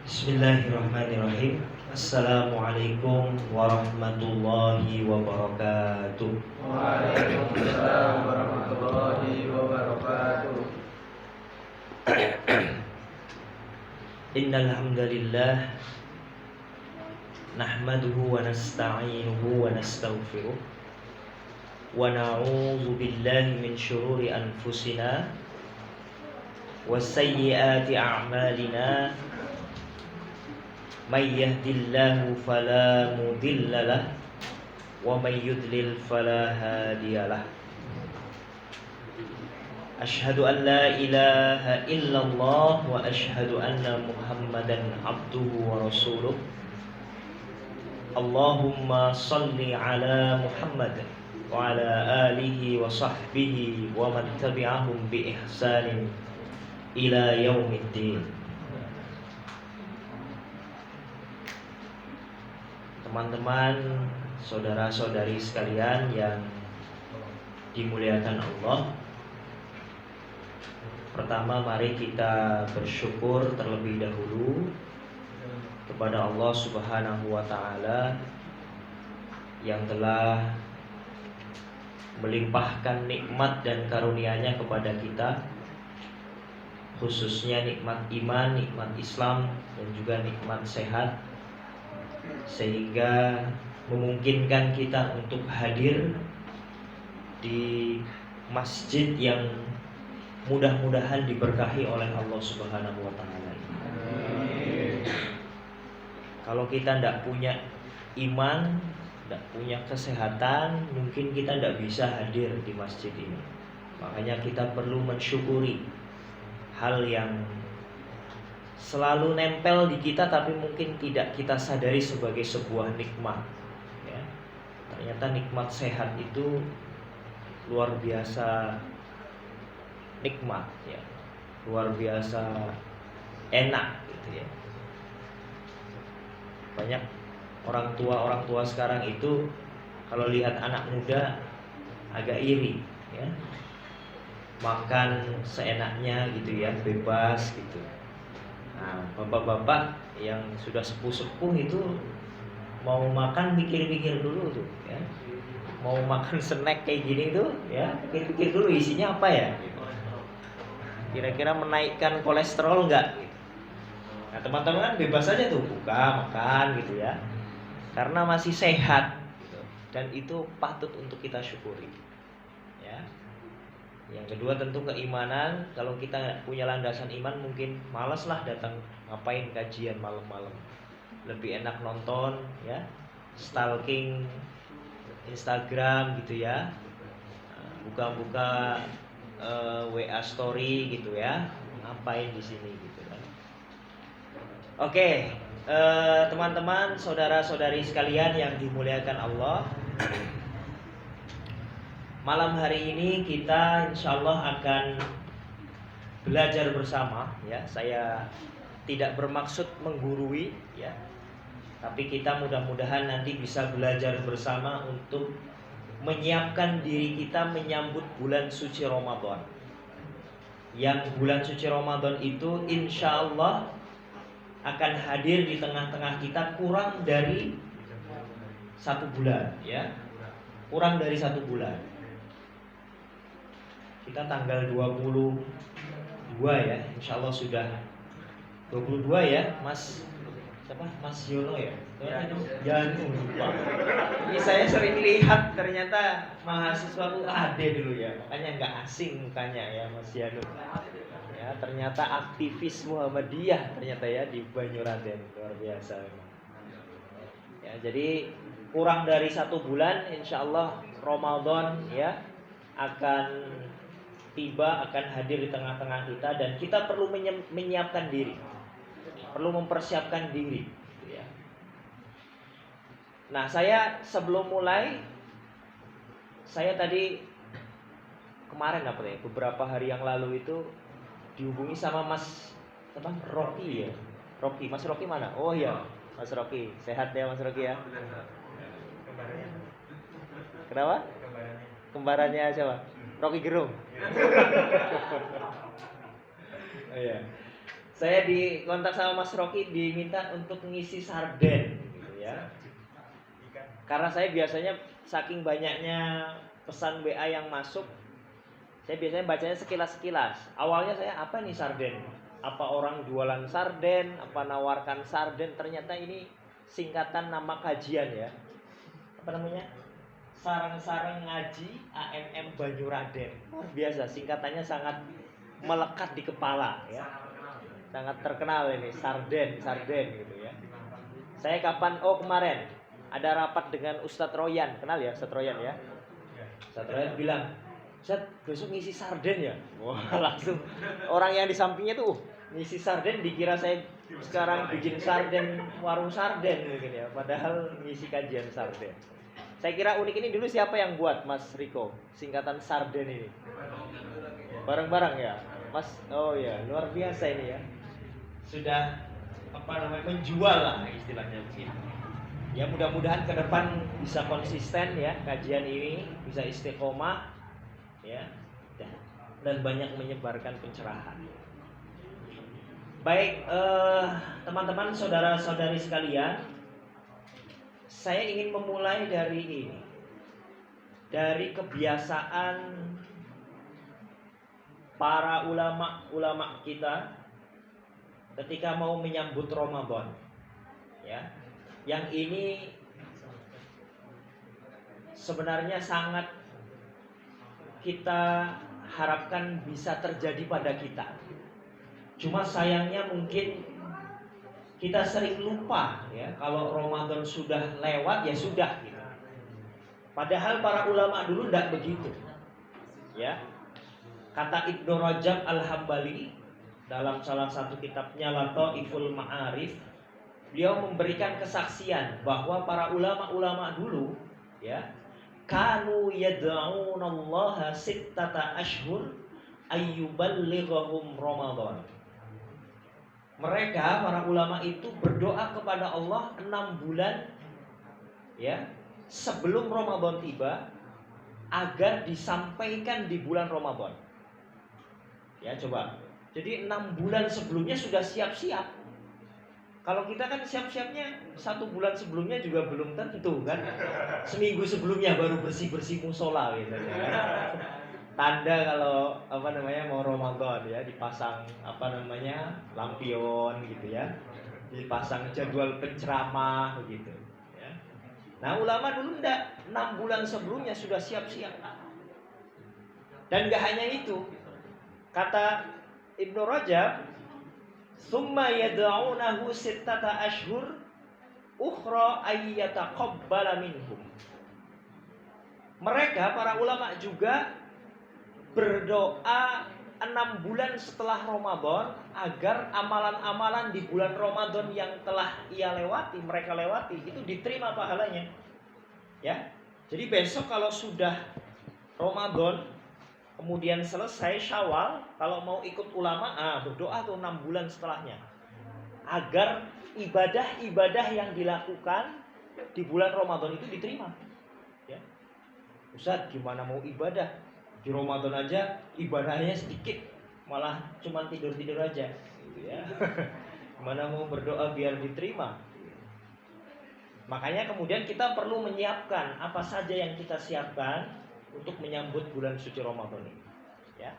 Bismillahirrahmanirrahim. Assalamualaikum warahmatullahi wabarakatuh. Waalaikumsalam warahmatullahi wabarakatuh. Innal hamdalillah nahmaduhu wa nasta'inuhu wa nastaghfiruh wa na'udzu billahi min syururi anfusina wa sayyiati a'malina. May yahdihillahu fala mudilla lahu wa may yudlil fala hadiyalah. Asyhadu an la ilaha illallah wa asyhadu anna Muhammadan abduhu wa rasuluh. Allahumma salli ala Muhammad wa ala alihi wa sahbihi wa man tabi'ahum bi ihsanin ila yaumiddin. Teman-teman, saudara-saudari sekalian yang dimuliakan Allah, pertama mari kita bersyukur terlebih dahulu kepada Allah Subhanahu wa taala yang telah melimpahkan nikmat dan karunia-Nya kepada kita, khususnya nikmat iman, nikmat Islam, dan juga nikmat sehat, sehingga memungkinkan kita untuk hadir di masjid yang mudah-mudahan diberkahi oleh Allah Subhanahu wa taala. Kalau kita tidak punya iman, tidak punya kesehatan, mungkin kita tidak bisa hadir di masjid ini. Makanya kita perlu mensyukuri hal yang selalu nempel di kita tapi mungkin tidak kita sadari sebagai sebuah nikmat, ya. Ternyata nikmat sehat itu luar biasa nikmat, ya. Luar biasa enak gitu, ya. Banyak orang tua sekarang itu kalau lihat anak muda agak iri, ya. Makan seenaknya gitu, ya, bebas gitu. Nah, bapak-bapak yang sudah sepuh-sepuh itu mau makan pikir-pikir dulu tuh, ya. Mau makan snack kayak gini tuh, ya, pikir-pikir dulu isinya apa ya. Kira-kira menaikkan kolesterol enggak? Nah, teman-teman kan bebas aja tuh buka makan gitu, ya. Karena masih sehat gitu. Dan itu patut untuk kita syukuri. Ya. Yang kedua tentu keimanan. Kalau kita punya landasan iman mungkin malas lah datang ngapain kajian malam-malam. Lebih enak nonton, ya, stalking Instagram gitu, ya. Buka-buka WA story gitu, ya. Ngapain di sini gitu kan. Oke, teman-teman, saudara-saudari sekalian yang dimuliakan Allah, malam hari ini kita insya Allah akan belajar bersama, ya. Saya tidak bermaksud menggurui, ya, tapi kita mudah-mudahan nanti bisa belajar bersama untuk menyiapkan diri kita menyambut bulan suci Ramadan. Yang bulan suci Ramadan itu insya Allah akan hadir di tengah-tengah kita kurang dari 1 bulan, ya. Kurang dari 1 bulan. Kita tanggal 22 ya, insya Allah sudah 22 ya, Mas. Siapa? Mas Yono ya? Yanu lupa. Ini saya sering lihat ternyata mahasiswa UAD dulu, ya. Makanya nggak asing mukanya, ya, Mas Yanu. Ya, ternyata aktivis Muhammadiyah ternyata, ya, di Banyuraden, luar biasa memang. Ya, jadi kurang dari 1 bulan insya Allah Ramadan, ya, akan tiba, akan hadir di tengah-tengah kita, dan kita perlu menyiapkan diri, perlu mempersiapkan diri, ya. Nah, saya sebelum mulai, saya tadi kemarin beberapa hari yang lalu itu dihubungi sama Mas Rocky, ya. Rocky, Mas Rocky mana? Oh ya, Mas Rocky, sehat ya Mas Rocky, ya. Kenapa? Kembarannya siapa? Rocky Gerung. Oh, iya. Saya dikontak sama Mas Rocky diminta untuk ngisi sarden gitu ya. Karena saya biasanya saking banyaknya pesan WA yang masuk, saya biasanya bacanya sekilas-sekilas. Awalnya saya apa nih sarden? Apa orang jualan sarden? Apa nawarkan sarden? Ternyata ini singkatan nama kajian ya. Apa namanya? Sarang-sarang ngaji AMM Banyuraden. Luar biasa, singkatannya sangat melekat di kepala ya. Sangat terkenal ini, sarden gitu ya. Saya kemarin ada rapat dengan Ustadz Royan, kenal ya Ustadz Royan ya? Ustadz Royan bilang, Ustadz besok ngisi sarden ya? Wah langsung orang yang di sampingnya tuh ngisi sarden dikira saya sekarang bikin sarden, warung sarden mungkin ya. Padahal ngisi kajian sarden. Saya kira unik ini dulu siapa yang buat Mas Riko? Singkatan sarden ini. Bareng-bareng ya? Mas, oh ya luar biasa ini ya. Sudah menjual lah istilahnya begitu. Ya mudah-mudahan ke depan bisa konsisten ya kajian ini, bisa istiqomah ya dan banyak menyebarkan pencerahan. Baik teman-teman saudara-saudari sekalian, saya ingin memulai dari ini, dari kebiasaan para ulama kita ketika mau menyambut Ramadan ya. Yang ini sebenarnya sangat kita harapkan bisa terjadi pada kita. Cuma sayangnya mungkin kita sering lupa ya, kalau Ramadan sudah lewat ya sudah gitu. Padahal para ulama dulu tidak begitu. Ya. Kata Ibnu Rajab Al-Hambali dalam salah satu kitabnya Lataiful Ma'arif, beliau memberikan kesaksian bahwa para ulama-ulama dulu ya, kanu yad'unallaha sittata ashhur ayyuballighahum Ramadan. Mereka para ulama itu berdoa kepada Allah 6 bulan ya, sebelum Ramadan tiba agar disampaikan di bulan Ramadan. Ya coba. Jadi 6 bulan sebelumnya sudah siap-siap. Kalau kita kan siap-siapnya 1 bulan sebelumnya juga belum tentu kan. Seminggu sebelumnya baru bersih-bersih musola gitu ya. Tanda kalau mau Ramadan ya, dipasang lampion gitu ya. Dipasang jadwal penceramah begitu ya. Nah, ulama dulu enggak, 6 bulan sebelumnya sudah siap-siap. Dan enggak hanya itu. Kata Ibnu Rajab, summa yad'unahu sittata ashhur ukhra ayyataqabbala minhum. Mereka para ulama juga berdoa 6 bulan setelah Ramadan agar amalan-amalan di bulan Ramadan yang telah mereka lewati itu diterima pahalanya. Ya. Jadi besok kalau sudah Ramadan kemudian selesai Syawal, kalau mau ikut ulama, berdoa tuh 6 bulan setelahnya agar ibadah-ibadah yang dilakukan di bulan Ramadan itu diterima. Ya. Ustaz, gimana mau ibadah? Di Ramadan aja ibadahnya sedikit, malah cuma tidur-tidur aja, gitu ya. Gimana mau berdoa biar diterima? Makanya kemudian kita perlu menyiapkan apa saja yang kita siapkan untuk menyambut bulan suci Ramadan ini. Ya.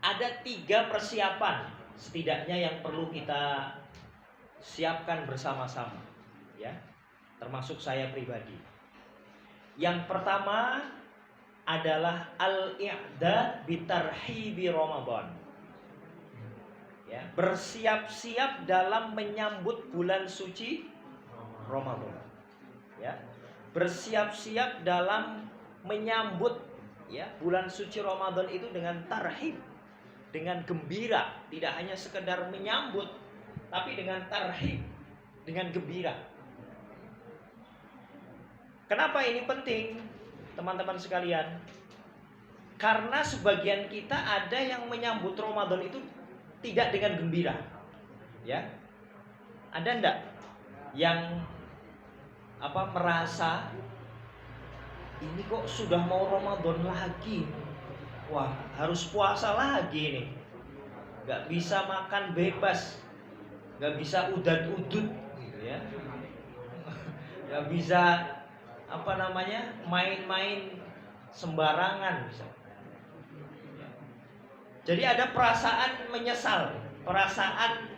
Ada 3 persiapan setidaknya yang perlu kita siapkan bersama-sama, ya. Termasuk saya pribadi. Yang pertama adalah al-i'dad bitarhibi Ramadan. Ya, bersiap-siap dalam menyambut bulan suci Ramadan. Ya. Bersiap-siap dalam menyambut ya bulan suci Ramadan itu dengan tarhib, dengan gembira, tidak hanya sekedar menyambut tapi dengan tarhib, dengan gembira. Kenapa ini penting, teman-teman sekalian? Karena sebagian kita ada yang menyambut Ramadan itu tidak dengan gembira. Ya. Ada enggak yang merasa ini kok sudah mau Ramadan lagi, wah harus puasa lagi nih, nggak bisa makan bebas, nggak bisa udan-udut gitu ya, nggak bisa main-main sembarangan bisa. Jadi ada perasaan menyesal, perasaan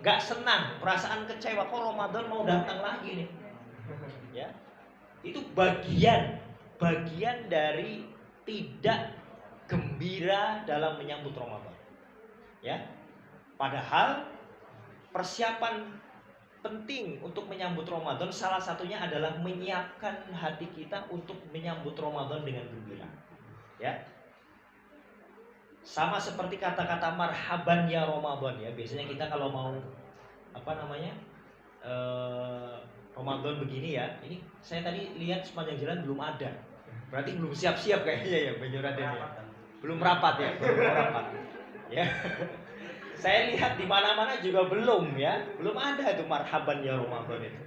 nggak senang, perasaan kecewa, kok Ramadan mau datang lagi nih, ya. Itu bagian dari tidak gembira dalam menyambut Ramadan, ya. Padahal persiapan penting untuk menyambut Ramadan salah satunya adalah menyiapkan hati kita untuk menyambut Ramadan dengan gembira, ya. Sama seperti kata-kata marhaban ya Ramadan ya. Biasanya kita kalau mau Ramadan begini ya. Ini saya tadi lihat sepanjang jalan belum ada. Berarti belum siap-siap kayaknya ya Bang Raden ya. Belum rapat ya, belum rapat. Ya. Saya lihat di mana-mana juga belum ya. Belum ada tuh marhaban ya Ramadan itu.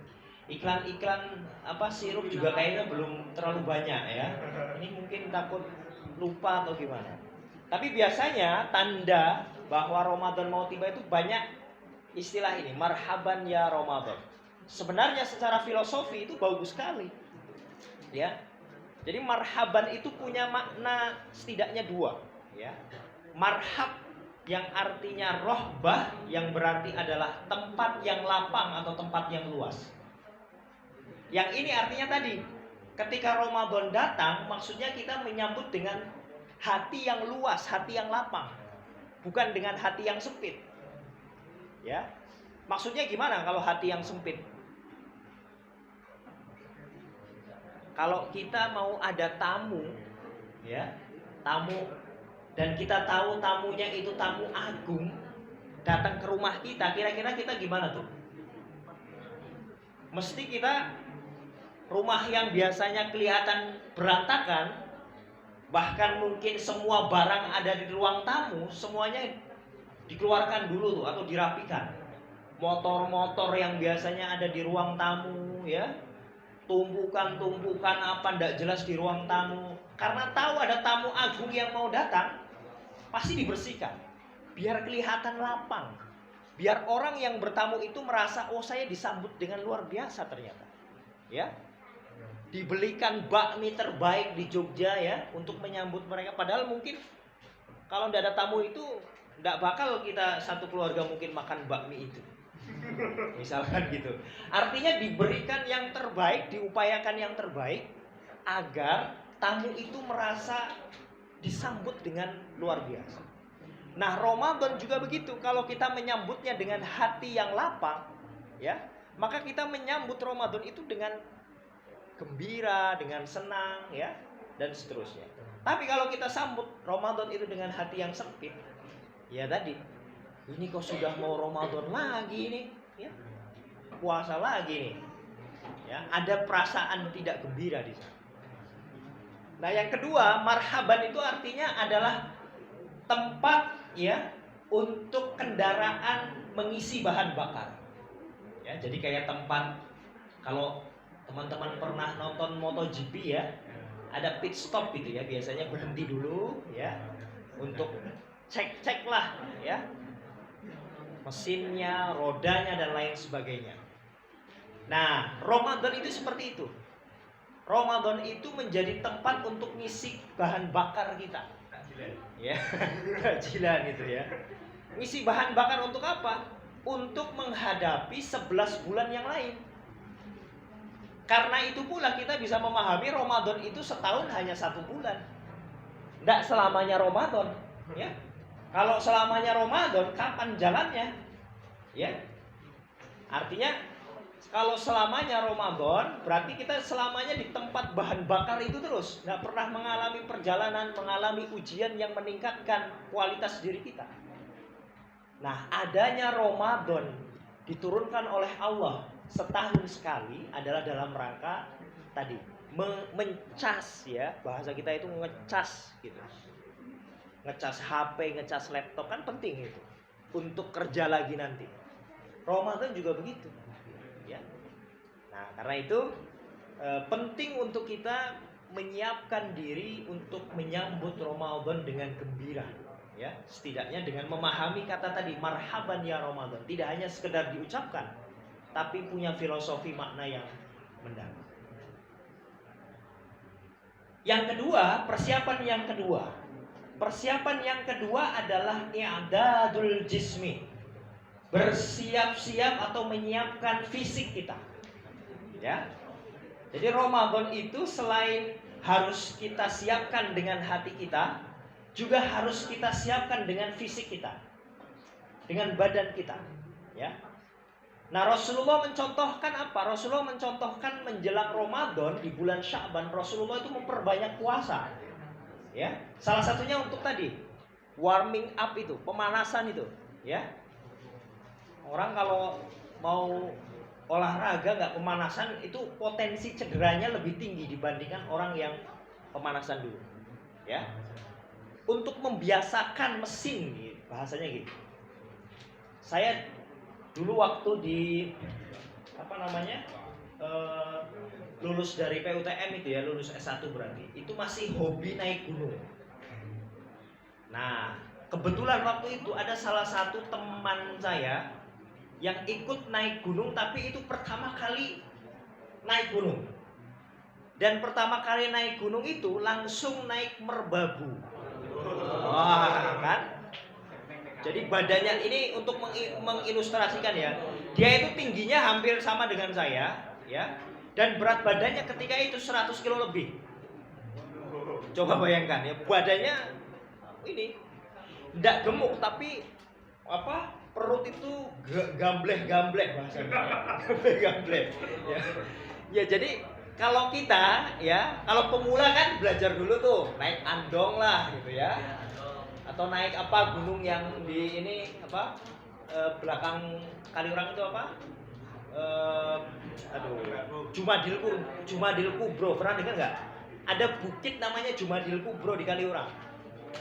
Iklan-iklan sirup juga kayaknya belum terlalu banyak ya. Ini mungkin takut lupa atau gimana. Tapi biasanya tanda bahwa Ramadan mau tiba itu banyak istilah ini, marhaban ya Ramadan. Sebenarnya secara filosofi itu bagus sekali. Ya. Jadi marhaban itu punya makna setidaknya dua, ya. Marhab yang artinya rohbah, yang berarti adalah tempat yang lapang atau tempat yang luas. Yang ini artinya tadi, ketika Ramadan datang, maksudnya kita menyambut dengan hati yang luas, hati yang lapang, bukan dengan hati yang sempit. Ya, maksudnya gimana kalau hati yang sempit? Kalau kita mau ada tamu, ya, tamu, dan kita tahu tamunya itu tamu agung, datang ke rumah kita, kira-kira kita gimana tuh? Mesti kita rumah yang biasanya kelihatan berantakan, bahkan mungkin semua barang ada di ruang tamu, semuanya dikeluarkan dulu tuh atau dirapikan. Motor-motor yang biasanya ada di ruang tamu, ya, tumpukan-tumpukan apa ndak jelas di ruang tamu. Karena tahu ada tamu agung yang mau datang, pasti dibersihkan. Biar kelihatan lapang. Biar orang yang bertamu itu merasa, oh saya disambut dengan luar biasa ternyata. Ya. Dibelikan bakmi terbaik di Jogja ya untuk menyambut mereka. Padahal mungkin kalau tidak ada tamu itu tidak bakal kita satu keluarga mungkin makan bakmi itu. Misalkan gitu. Artinya diberikan yang terbaik, diupayakan yang terbaik agar tamu itu merasa disambut dengan luar biasa. Nah, Ramadan juga begitu. Kalau kita menyambutnya dengan hati yang lapang, ya, maka kita menyambut Ramadan itu dengan gembira, dengan senang, ya, dan seterusnya. Tapi kalau kita sambut Ramadan itu dengan hati yang sempit, ya tadi, ini kok sudah mau Ramadan lagi nih, ya, puasa lagi nih, ya, ada perasaan tidak gembira di sana. Nah, yang kedua, marhaban itu artinya adalah tempat, ya, untuk kendaraan mengisi bahan bakar. Ya, jadi kayak tempat kalau teman-teman pernah nonton MotoGP ya, ada pit stop gitu ya, biasanya berhenti dulu ya untuk cek lah ya mesinnya, rodanya dan lain sebagainya. Nah, Ramadan itu seperti itu. Ramadan itu menjadi tempat untuk ngisi bahan bakar kita. Ya, kajilan gitu ya. Ngisi bahan bakar untuk apa? Untuk menghadapi 11 bulan yang lain. Karena itu pula kita bisa memahami Ramadan itu setahun hanya 1 bulan. Tidak selamanya Ramadan, ya. Kalau selamanya Ramadan, kapan jalannya? Ya. Artinya kalau selamanya Ramadan, berarti kita selamanya di tempat bahan bakar itu terus, nggak pernah mengalami perjalanan, mengalami ujian yang meningkatkan kualitas diri kita. Nah, adanya Ramadan diturunkan oleh Allah setahun sekali adalah dalam rangka tadi mencas, ya, bahasa kita itu ngecas gitu. Ngecas HP, ngecas laptop kan penting itu untuk kerja lagi nanti. Ramadan juga begitu, ya. Nah, karena itu penting untuk kita menyiapkan diri untuk menyambut Ramadan dengan gembira, Ya, setidaknya dengan memahami kata tadi marhaban ya Ramadan, tidak hanya sekedar diucapkan, tapi punya filosofi makna yang mendalam. Yang kedua, persiapan yang kedua adalah i'dadul jismi, bersiap-siap atau menyiapkan fisik kita. Ya. Jadi Ramadan itu selain harus kita siapkan dengan hati kita, juga harus kita siapkan dengan fisik kita, dengan badan kita, ya. Nah, Rasulullah mencontohkan apa? Rasulullah mencontohkan menjelang Ramadan di bulan Sya'ban, Rasulullah itu memperbanyak puasa. Ya. Salah satunya untuk tadi warming up itu, pemanasan itu, ya. Orang kalau mau olahraga nggak pemanasan itu potensi cederanya lebih tinggi dibandingkan orang yang pemanasan dulu, ya. Untuk membiasakan mesin, bahasanya gitu. Saya dulu waktu di lulus dari PUTM itu ya, lulus S1 berarti, itu masih hobi naik gunung. Nah, kebetulan waktu itu ada salah satu teman saya yang ikut naik gunung, tapi itu pertama kali naik gunung. Dan pertama kali naik gunung itu langsung naik merbabu. Wah, kan? Jadi badannya ini untuk mengilustrasikan ya. Dia itu tingginya hampir sama dengan saya, ya. Dan berat badannya ketika itu 100 kilo lebih. Coba bayangkan ya, badannya ini tidak gemuk tapi perut itu gambleh-gambleh bahasanya. Gambleh-gambleh. Ya. Ya, jadi kalau kita ya, kalau pemula kan belajar dulu tuh naik andong lah gitu ya. Atau naik gunung yang di ini belakang Kaliurang itu Jumadil Kubro, pernah dengar nggak? Ada bukit namanya Jumadil Kubro di Kaliurang.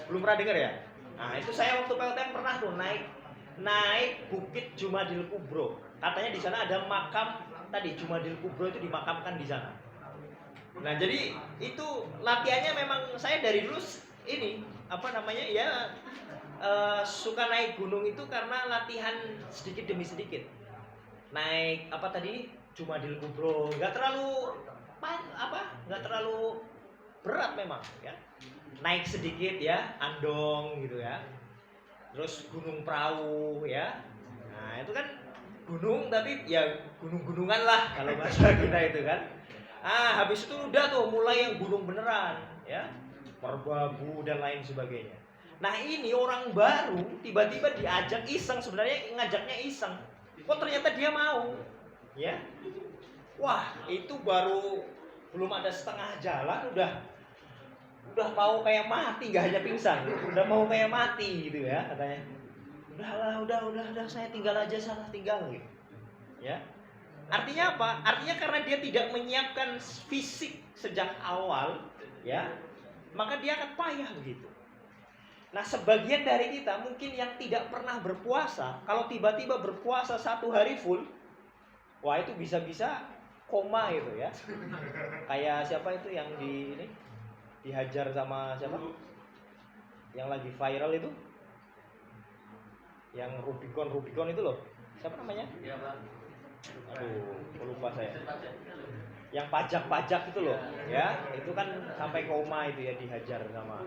Belum pernah dengar ya? Nah, itu saya waktu PLTM pernah tuh naik bukit Jumadil Kubro. Katanya di sana ada makam tadi, Jumadil Kubro itu dimakamkan di sana. Nah, jadi itu latihannya memang saya dari dulu ini suka naik gunung itu karena latihan sedikit demi sedikit. Naik Jumadil Kubro, nggak terlalu berat memang ya. Naik sedikit ya, andong gitu ya. Terus gunung perahu ya. Nah, itu kan gunung tapi ya gunung-gunungan lah kalau bahasa kita itu kan. Habis itu udah tuh mulai yang gunung beneran ya. Merbabu dan lain sebagainya. Nah, ini orang baru tiba-tiba diajak iseng, sebenarnya ngajaknya iseng. Kok ternyata dia mau? Ya. Wah, itu baru belum ada setengah jalan udah mau kayak mati, nggak hanya pingsan, udah mau kayak mati gitu ya katanya. Udah saya tinggal aja sana tinggal gitu. Ya. Artinya apa? Artinya karena dia tidak menyiapkan fisik sejak awal, ya, maka dia akan payah begitu. Nah, sebagian dari kita mungkin yang tidak pernah berpuasa, kalau tiba-tiba berpuasa 1 hari full, wah itu bisa-bisa koma gitu ya. Kayak siapa itu yang dihajar sama siapa? Yang lagi viral itu? Yang Rubicon itu loh. Siapa namanya? Aduh, lupa saya. Yang pajak itu loh, ya, itu kan sampai koma itu ya, dihajar sama.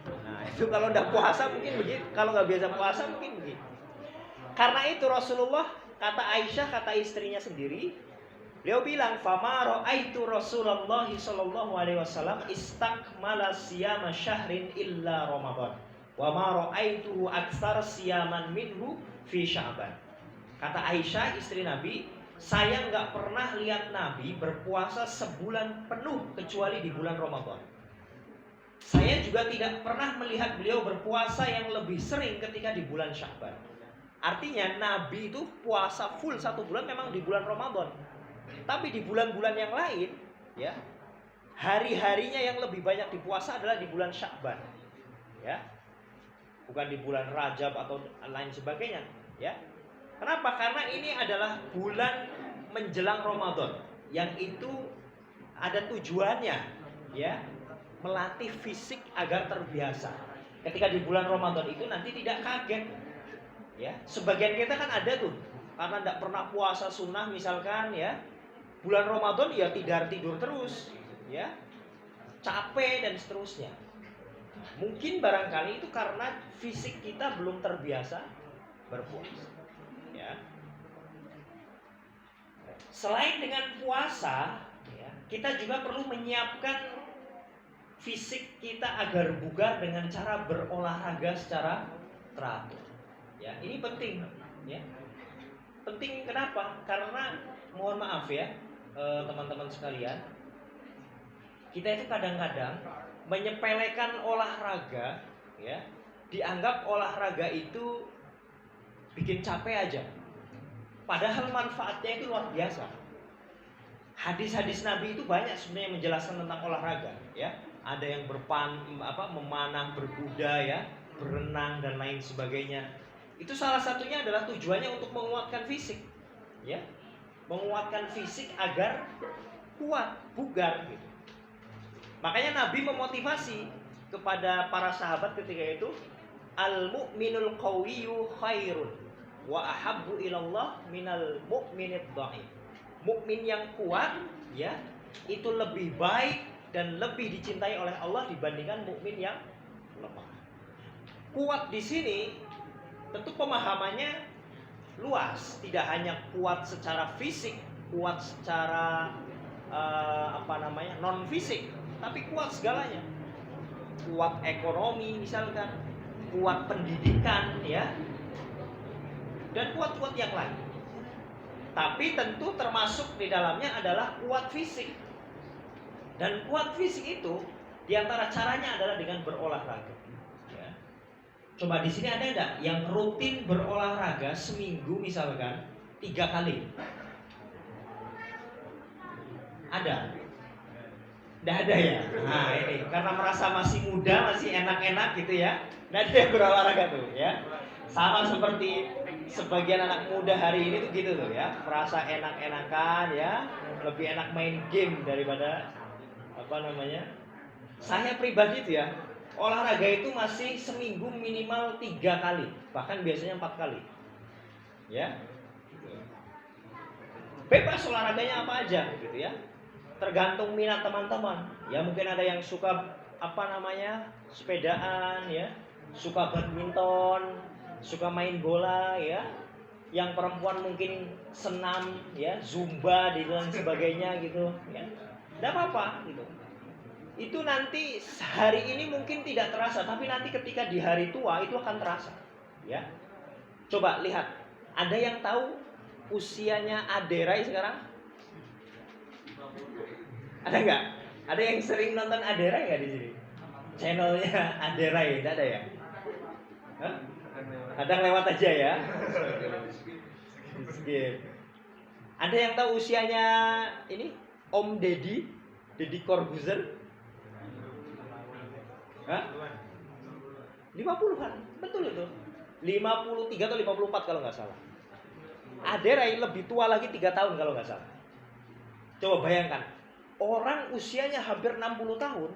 Nah, itu kalau udah puasa mungkin begitu, kalau nggak biasa puasa mungkin begitu. Karena itu Rasulullah, kata istrinya sendiri, beliau bilang, "Fama ra'aitu Rasulullah sallallahu alaihi wasallam istakmala siyama syahrin illa Ramadan. Wa ma ra'aitu aktsar siyaman minhu fi Sya'ban." Kata Aisyah, istri Nabi, saya nggak pernah lihat Nabi berpuasa sebulan penuh kecuali di bulan Ramadan. Saya juga tidak pernah melihat beliau berpuasa yang lebih sering ketika di bulan Sya'ban. Artinya Nabi itu puasa full 1 bulan memang di bulan Ramadan. Tapi di bulan-bulan yang lain, ya, hari-harinya yang lebih banyak dipuasa adalah di bulan Sya'ban. Ya. Bukan di bulan Rajab atau lain sebagainya, ya. Kenapa? Karena ini adalah bulan menjelang Ramadan yang itu ada tujuannya, ya, melatih fisik agar terbiasa. ketika di bulan Ramadan itu nanti tidak kaget. Ya, sebagian kita kan ada tuh karena tidak pernah puasa sunnah misalkan ya, bulan Ramadan ya tidur terus, ya, capek dan seterusnya. Mungkin barangkali itu karena fisik kita belum terbiasa berpuasa. Ya. Selain dengan puasa, ya, kita juga perlu menyiapkan fisik kita agar bugar dengan cara berolahraga secara teratur. Ya, ini penting, ya. Penting kenapa? Karena mohon maaf ya, teman-teman sekalian, kita itu kadang-kadang menyepelekan olahraga, ya. Dianggap olahraga itu bikin capek aja. Padahal manfaatnya itu luar biasa. Hadis-hadis Nabi itu banyak sebenarnya menjelaskan tentang olahraga, ya. Ada yang memanah, berkuda, ya, berenang dan lain sebagainya. Itu salah satunya adalah tujuannya untuk menguatkan fisik, ya. Menguatkan fisik agar kuat, bugar gitu. Makanya Nabi memotivasi kepada para sahabat ketika itu, al-mu'minul qawiyyu khairun wa ahabbu ilallah minal mu'minid dha'if. Mukmin yang kuat, ya, itu lebih baik dan lebih dicintai oleh Allah dibandingkan mukmin yang lemah. Kuat di sini tentu pemahamannya luas, tidak hanya kuat secara fisik, kuat secara non fisik, tapi kuat segalanya. Kuat ekonomi misalkan, kuat pendidikan, ya, dan kuat-kuat yang lain. Tapi tentu termasuk di dalamnya adalah kuat fisik. Dan kuat fisik itu diantara caranya adalah dengan berolahraga. Ya. Coba di sini ada enggak yang rutin berolahraga seminggu misalkan 3 kali? Ada? Nggak ada ya? Nah ini karena merasa masih muda, masih enak-enak gitu ya. Nggak ada yang berolahraga tuh ya. Sama seperti sebagian anak muda hari ini tuh gitu tuh ya, merasa enak-enakan ya, lebih enak main game daripada Saya pribadi tuh ya, olahraga itu masih seminggu minimal 3 kali, bahkan biasanya 4 kali. Ya. Bebas olahraganya apa aja gitu ya. Tergantung minat teman-teman. Ya mungkin ada yang suka sepedaan ya, suka badminton, suka main bola ya. Yang perempuan mungkin senam ya, zumba dan sebagainya gitu ya. Enggak apa-apa gitu. Itu nanti hari ini mungkin tidak terasa, tapi nanti ketika di hari tua itu akan terasa ya. Coba lihat, ada yang tahu usianya Aderai sekarang? Ada nggak? Ada yang sering nonton Aderai nggak di sini? Channelnya Aderai, tidak ada ya? Hah? Kadang lewat aja ya. Ada yang tahu usianya ini? Om Deddy Corbuzier? Hah? 50-an, betul itu. 53 atau 54 kalau nggak salah. Aderai lebih tua lagi 3 tahun kalau nggak salah. Coba bayangkan, orang usianya hampir 60 tahun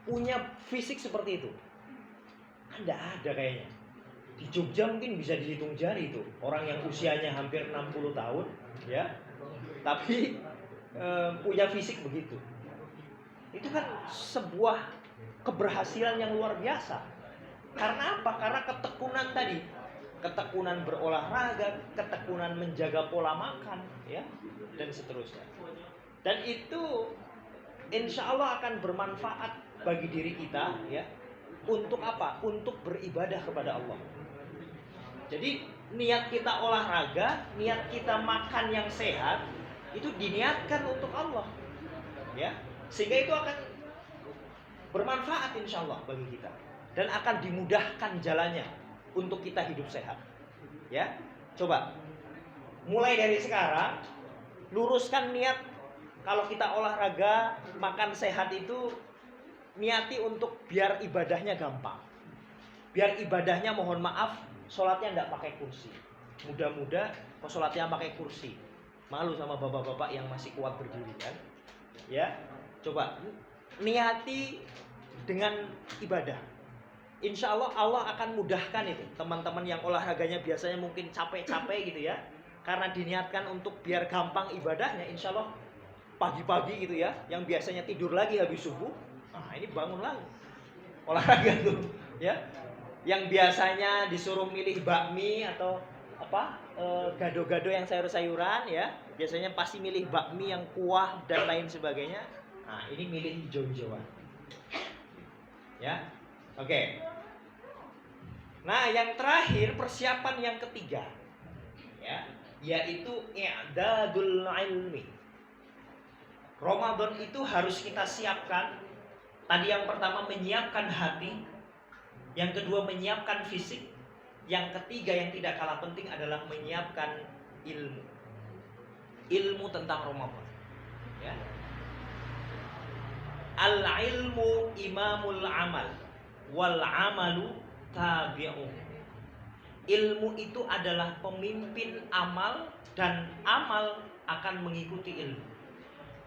punya fisik seperti itu. Nggak ada kayaknya. Di Jogja mungkin bisa dihitung jari itu orang yang usianya hampir 60 tahun ya, tapi punya fisik begitu. Itu kan sebuah keberhasilan yang luar biasa. Karena apa? Karena ketekunan tadi, ketekunan berolahraga, ketekunan menjaga pola makan, ya, dan seterusnya. Dan itu insya Allah akan bermanfaat bagi diri kita, ya. Untuk apa? Untuk beribadah kepada Allah. Jadi niat kita olahraga, niat kita makan yang sehat, itu diniatkan untuk Allah, ya. Sehingga itu akan bermanfaat insya Allah bagi kita dan akan dimudahkan jalannya untuk kita hidup sehat. Ya, coba mulai dari sekarang luruskan niat. Kalau kita olahraga, makan sehat itu niati untuk biar ibadahnya gampang. Biar ibadahnya mohon maaf, sholatnya enggak pakai kursi. Mudah-mudah kok sholatnya pakai kursi. Malu sama bapak-bapak yang masih kuat berdiri kan. Ya, coba niati dengan ibadah. insya Allah Allah akan mudahkan itu. Teman-teman yang olahraganya biasanya mungkin capek-capek gitu ya, karena diniatkan untuk biar gampang ibadahnya, insya Allah pagi-pagi gitu ya, yang biasanya tidur lagi habis subuh, nah ini bangun lagi olahraga tuh ya. Yang biasanya disuruh milih bakmi atau apa gado-gado yang sayur-sayuran ya, biasanya pasti milih bakmi yang kuah dan lain sebagainya. Nah ini milih hijau-hijauan ya. Oke. Nah yang terakhir, persiapan yang ketiga ya, yaitu i'dadul ilmi. Ramadan itu harus kita siapkan. Tadi yang pertama menyiapkan hati, yang kedua menyiapkan fisik, yang ketiga yang tidak kalah penting adalah menyiapkan ilmu. Ilmu tentang Ramadan. Ya. Al-ilmu imamul amal, wal amalu tabi'uh. Ilmu itu adalah pemimpin amal dan amal akan mengikuti ilmu.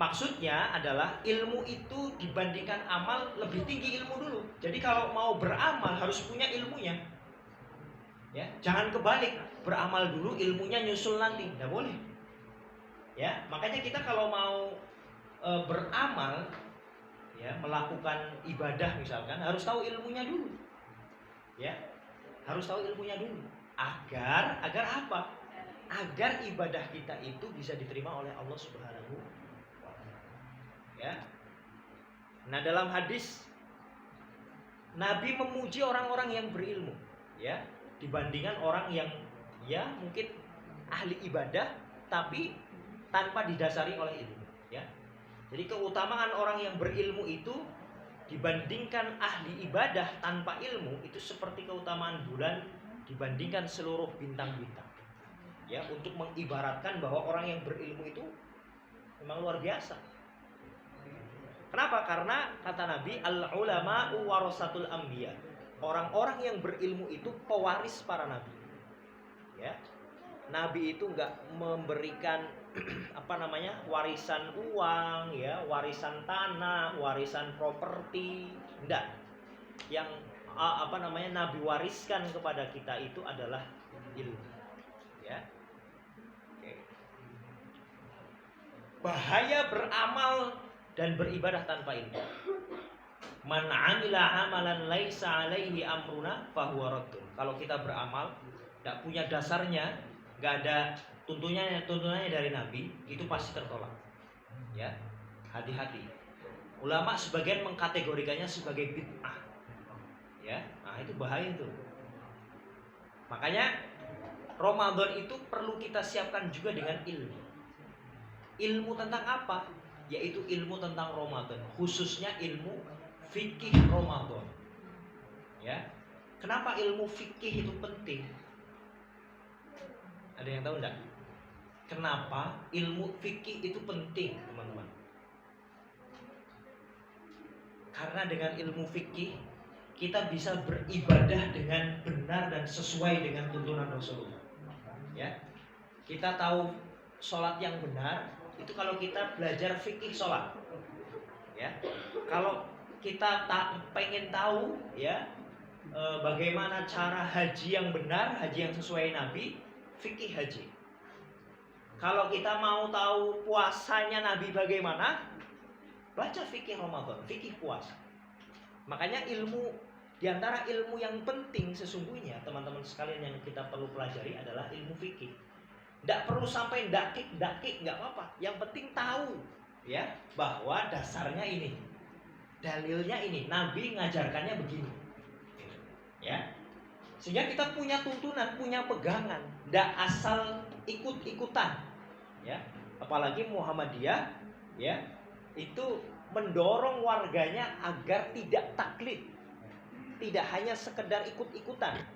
Maksudnya adalah ilmu itu dibandingkan amal lebih tinggi ilmu dulu. Jadi kalau mau beramal harus punya ilmunya. Ya, jangan kebalik, beramal dulu ilmunya nyusul nanti, nggak boleh. Ya, makanya kita kalau mau beramal, ya, melakukan ibadah misalkan harus tahu ilmunya dulu. Ya, harus tahu ilmunya dulu. Agar apa? Agar ibadah kita itu bisa diterima oleh Allah Subhanahu wa Ta'ala. Ya. Nah, dalam hadis Nabi memuji orang-orang yang berilmu, ya, dibandingkan orang yang ya mungkin ahli ibadah tapi tanpa didasari oleh ilmu, ya. Jadi keutamaan orang yang berilmu itu dibandingkan ahli ibadah tanpa ilmu itu seperti keutamaan bulan dibandingkan seluruh bintang-bintang. Ya, untuk mengibaratkan bahwa orang yang berilmu itu memang luar biasa. Kenapa? Karena kata Nabi, al-ulama'u warasatul anbiya. Orang-orang yang berilmu itu pewaris para nabi. Ya. Nabi itu enggak memberikan warisan uang, ya, warisan tanah, warisan properti, enggak. Yang Nabi wariskan kepada kita itu adalah ilmu. Ya. Oke. Bahaya beramal dan beribadah tanpa ilmu. Man 'amila 'amalan laisa 'alaihi amruna fahuwa raddun. Kalau kita beramal enggak punya dasarnya, enggak ada tuntunannya dari Nabi, itu pasti tertolak. Ya. Hati-hati. Ulama sebagian mengkategorikannya sebagai bid'ah. Ya. Nah, itu bahaya itu. Makanya Ramadan itu perlu kita siapkan juga dengan ilmu. Ilmu tentang apa? Yaitu ilmu tentang Ramadan, khususnya ilmu fikih Ramadan. Ya. Kenapa ilmu fikih itu penting? Ada yang tahu enggak? Kenapa ilmu fikih itu penting, teman-teman? Karena dengan ilmu fikih kita bisa beribadah dengan benar dan sesuai dengan tuntunan Rasulullah. Ya. Kita tahu sholat yang benar itu kalau kita belajar fikih sholat. Ya. Kalau kita pengen tahu, ya, bagaimana cara haji yang benar, haji yang sesuai Nabi, fikih haji. Kalau kita mau tahu puasanya Nabi bagaimana, baca fikih Ramadan, fikih puasa. Makanya diantara ilmu yang penting sesungguhnya teman-teman sekalian yang kita perlu pelajari adalah ilmu fikih. Tidak perlu sampai dakik, nggak apa-apa. Yang penting tahu, ya, bahwa dasarnya ini, dalilnya ini, Nabi ngajarkannya begini, ya. Sehingga kita punya tuntunan, punya pegangan, tidak asal ikut-ikutan, ya. Apalagi Muhammadiyah, ya, itu mendorong warganya agar tidak taklid, tidak hanya sekedar ikut-ikutan,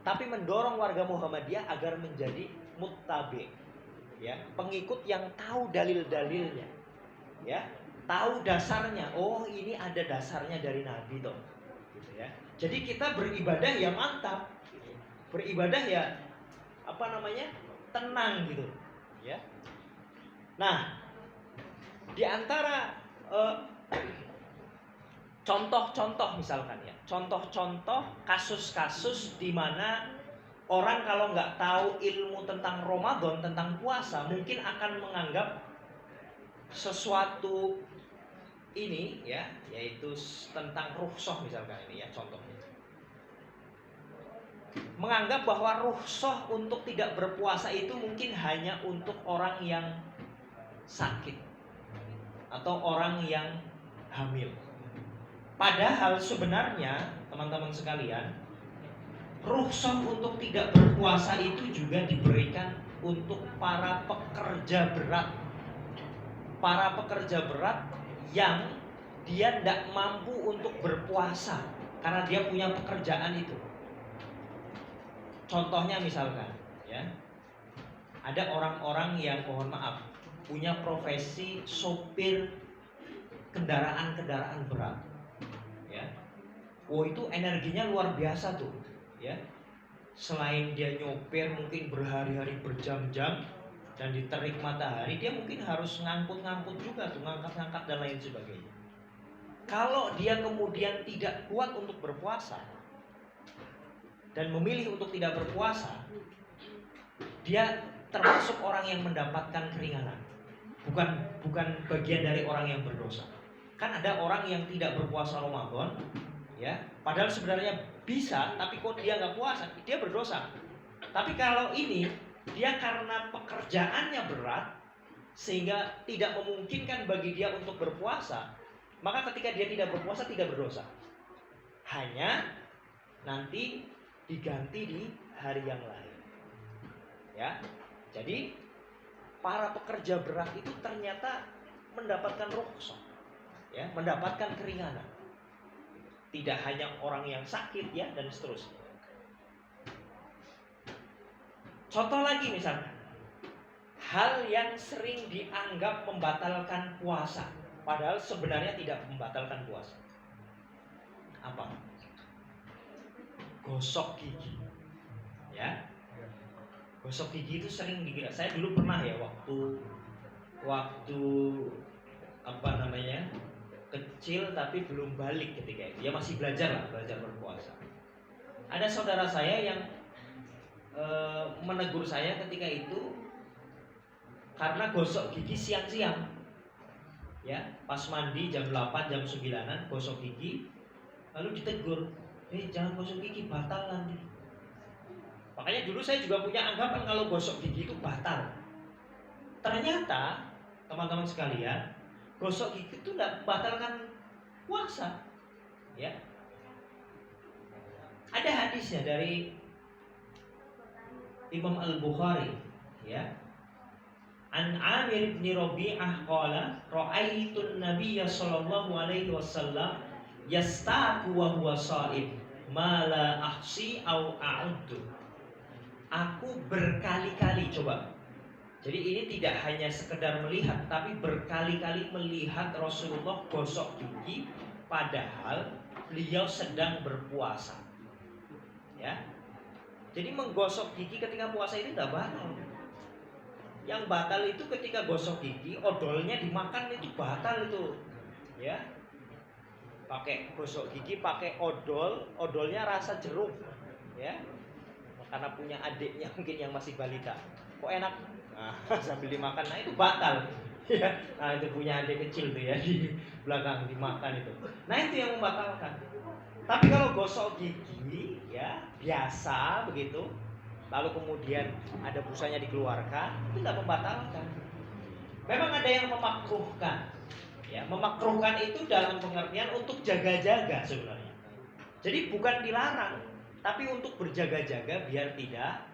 tapi mendorong warga Muhammadiyah agar menjadi muttabi, ya, pengikut yang tahu dalil-dalilnya, ya, tahu dasarnya. Oh, ini ada dasarnya dari Nabi toh, gitu ya. Jadi kita beribadah ya mantap, beribadah ya tenang gitu, ya. Nah, di antara contoh-contoh misalkan ya, contoh-contoh kasus-kasus di mana orang kalau nggak tahu ilmu tentang Ramadan, tentang puasa, mungkin akan menganggap sesuatu ini ya, yaitu tentang rukhsah misalkan ini ya contohnya. Menganggap bahwa rukhsah untuk tidak berpuasa itu mungkin hanya untuk orang yang sakit atau orang yang hamil. Padahal sebenarnya teman-teman sekalian, rukhsah untuk tidak berpuasa itu juga diberikan untuk para pekerja berat. Para pekerja berat yang dia tidak mampu untuk berpuasa karena dia punya pekerjaan itu. Contohnya misalkan ya, ada orang-orang yang mohon maaf punya profesi sopir kendaraan-kendaraan berat ya. Oh, itu energinya luar biasa tuh ya. Selain dia nyopir mungkin berhari-hari berjam-jam dan diterik matahari, dia mungkin harus ngangkut-ngangkut juga tuh, ngangkat-ngangkat dan lain sebagainya. Kalau dia kemudian tidak kuat untuk berpuasa dan memilih untuk tidak berpuasa, dia termasuk orang yang mendapatkan keringanan. Bukan bagian dari orang yang berdosa. Kan ada orang yang tidak berpuasa Ramadan, ya, padahal sebenarnya bisa, tapi kok dia nggak puasa, dia berdosa. Tapi kalau ini, dia karena pekerjaannya berat, sehingga tidak memungkinkan bagi dia untuk berpuasa, maka ketika dia tidak berpuasa tidak berdosa. Hanya nanti diganti di hari yang lain. Ya. Jadi para pekerja berat itu ternyata mendapatkan rukhsah, ya, mendapatkan keringanan. Tidak hanya orang yang sakit ya dan seterusnya. Contoh lagi misalnya, hal yang sering dianggap membatalkan puasa, padahal sebenarnya tidak membatalkan puasa. Apa? Gosok gigi. Ya. Gosok gigi itu sering dikira. Saya dulu pernah ya waktu apa namanya? Kecil tapi belum balik ketika itu. Ya masih belajar berpuasa. Ada saudara saya yang menegur saya ketika itu karena gosok gigi siang-siang. Ya, pas mandi jam 8, jam 9-an gosok gigi, lalu ditegur, jangan gosok gigi, batal nanti. Makanya dulu saya juga punya anggapan kalau gosok gigi itu batal. Ternyata teman-teman sekalian, gosok gigi itu tidak membatalkan puasa. Ya. Ada hadisnya dari Imam Al-Bukhari, ya. An Amir bin Rabi'ah qala ra'aitun Nabiyya sallallahu alaihi wasallam yastaku wa huwa sha'im ma la ahsi au a'uddu. Aku berkali-kali coba. Jadi ini tidak hanya sekedar melihat, tapi berkali-kali melihat Rasulullah gosok gigi padahal beliau sedang berpuasa. Ya. Jadi menggosok gigi ketika puasa itu tidak batal. Yang batal itu ketika gosok gigi, odolnya dimakan itu batal itu. Ya. Pakai gosok gigi, pakai odolnya rasa jeruk. Ya. Karena punya adiknya mungkin yang masih balita, kok enak, nah, sambil dimakan, nah itu batal. Ya. Nah itu punya adik kecil tuh ya di belakang dimakan itu. Nah itu yang membatalkan. Tapi kalau gosok gigi ya biasa begitu, lalu kemudian ada busanya dikeluarkan, itu tidak membatalkan. Memang ada yang memakruhkan. Ya, memakruhkan itu dalam pengertian untuk jaga-jaga sebenarnya. Jadi bukan dilarang, tapi untuk berjaga-jaga biar tidak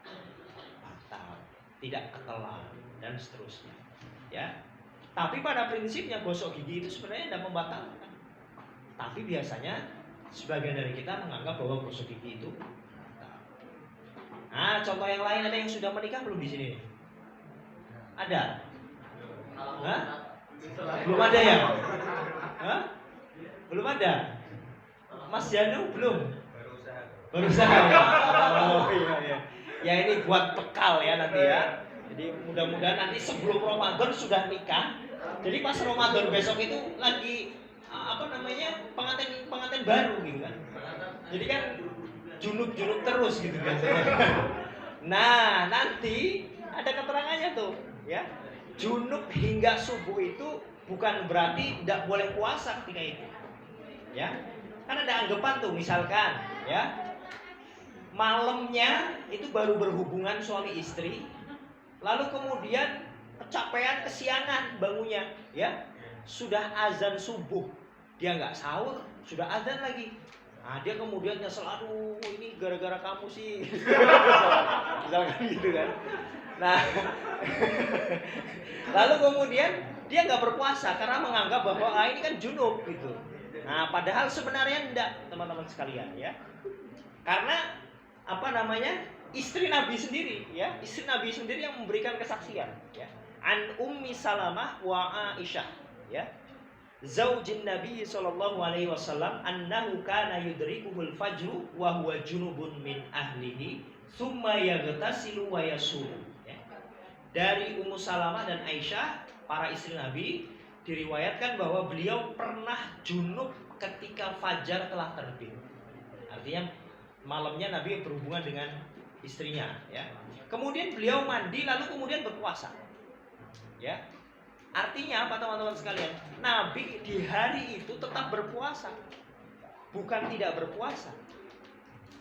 batal, tidak ketelan dan seterusnya. Ya. Tapi pada prinsipnya gosok gigi itu sebenarnya tidak membatalkan. Tapi biasanya sebagian dari kita menganggap bahwa gosok gigi itu batal. Nah, contoh yang lain, ada yang sudah menikah belum di sini? Ada? Hah? Belum ada ya? Hah? Belum ada? Mas Janu belum? Berusaha ya? Oh iya. Ya ini buat bekal ya nanti ya. Jadi mudah-mudahan nanti sebelum Ramadan sudah nikah. Jadi pas Ramadan besok itu lagi pengantin baru gitu kan. Jadi kan junub terus gitu kan. Nah, nanti ada keterangannya tuh, ya. Junub hingga subuh itu bukan berarti tidak boleh puasa ketika itu. Ya. Kan ada anggapan tuh misalkan, ya. Malamnya itu baru berhubungan suami istri, lalu kemudian kecapean kesiangan bangunnya, ya. Sudah azan subuh, dia nggak sahur, sudah azan lagi. Nah, dia kemudian nyesel, aduh ini gara-gara kamu sih. Misalkan gitu kan. Nah, lalu kemudian dia nggak berpuasa karena menganggap bahwa ini kan junub gitu. Nah, padahal sebenarnya enggak, teman-teman sekalian, ya. Karena istri Nabi sendiri, ya, istri Nabi sendiri yang memberikan kesaksian, ya. An Ummi Salamah wa Aisyah, ya. Zaujin Nabi sallallahu alaihi wasallam annahu kana yudrikuhul fajru wa huwa junubun min ahlihi thumma yaghtasilu wa yasum, ya. Dari Ummu Salamah dan Aisyah, para istri Nabi, diriwayatkan bahwa beliau pernah junub ketika fajar telah terbit. Artinya malamnya Nabi berhubungan dengan istrinya, ya. Kemudian beliau mandi lalu kemudian berpuasa. Ya. Artinya apa teman-teman sekalian? Nabi di hari itu tetap berpuasa, bukan tidak berpuasa.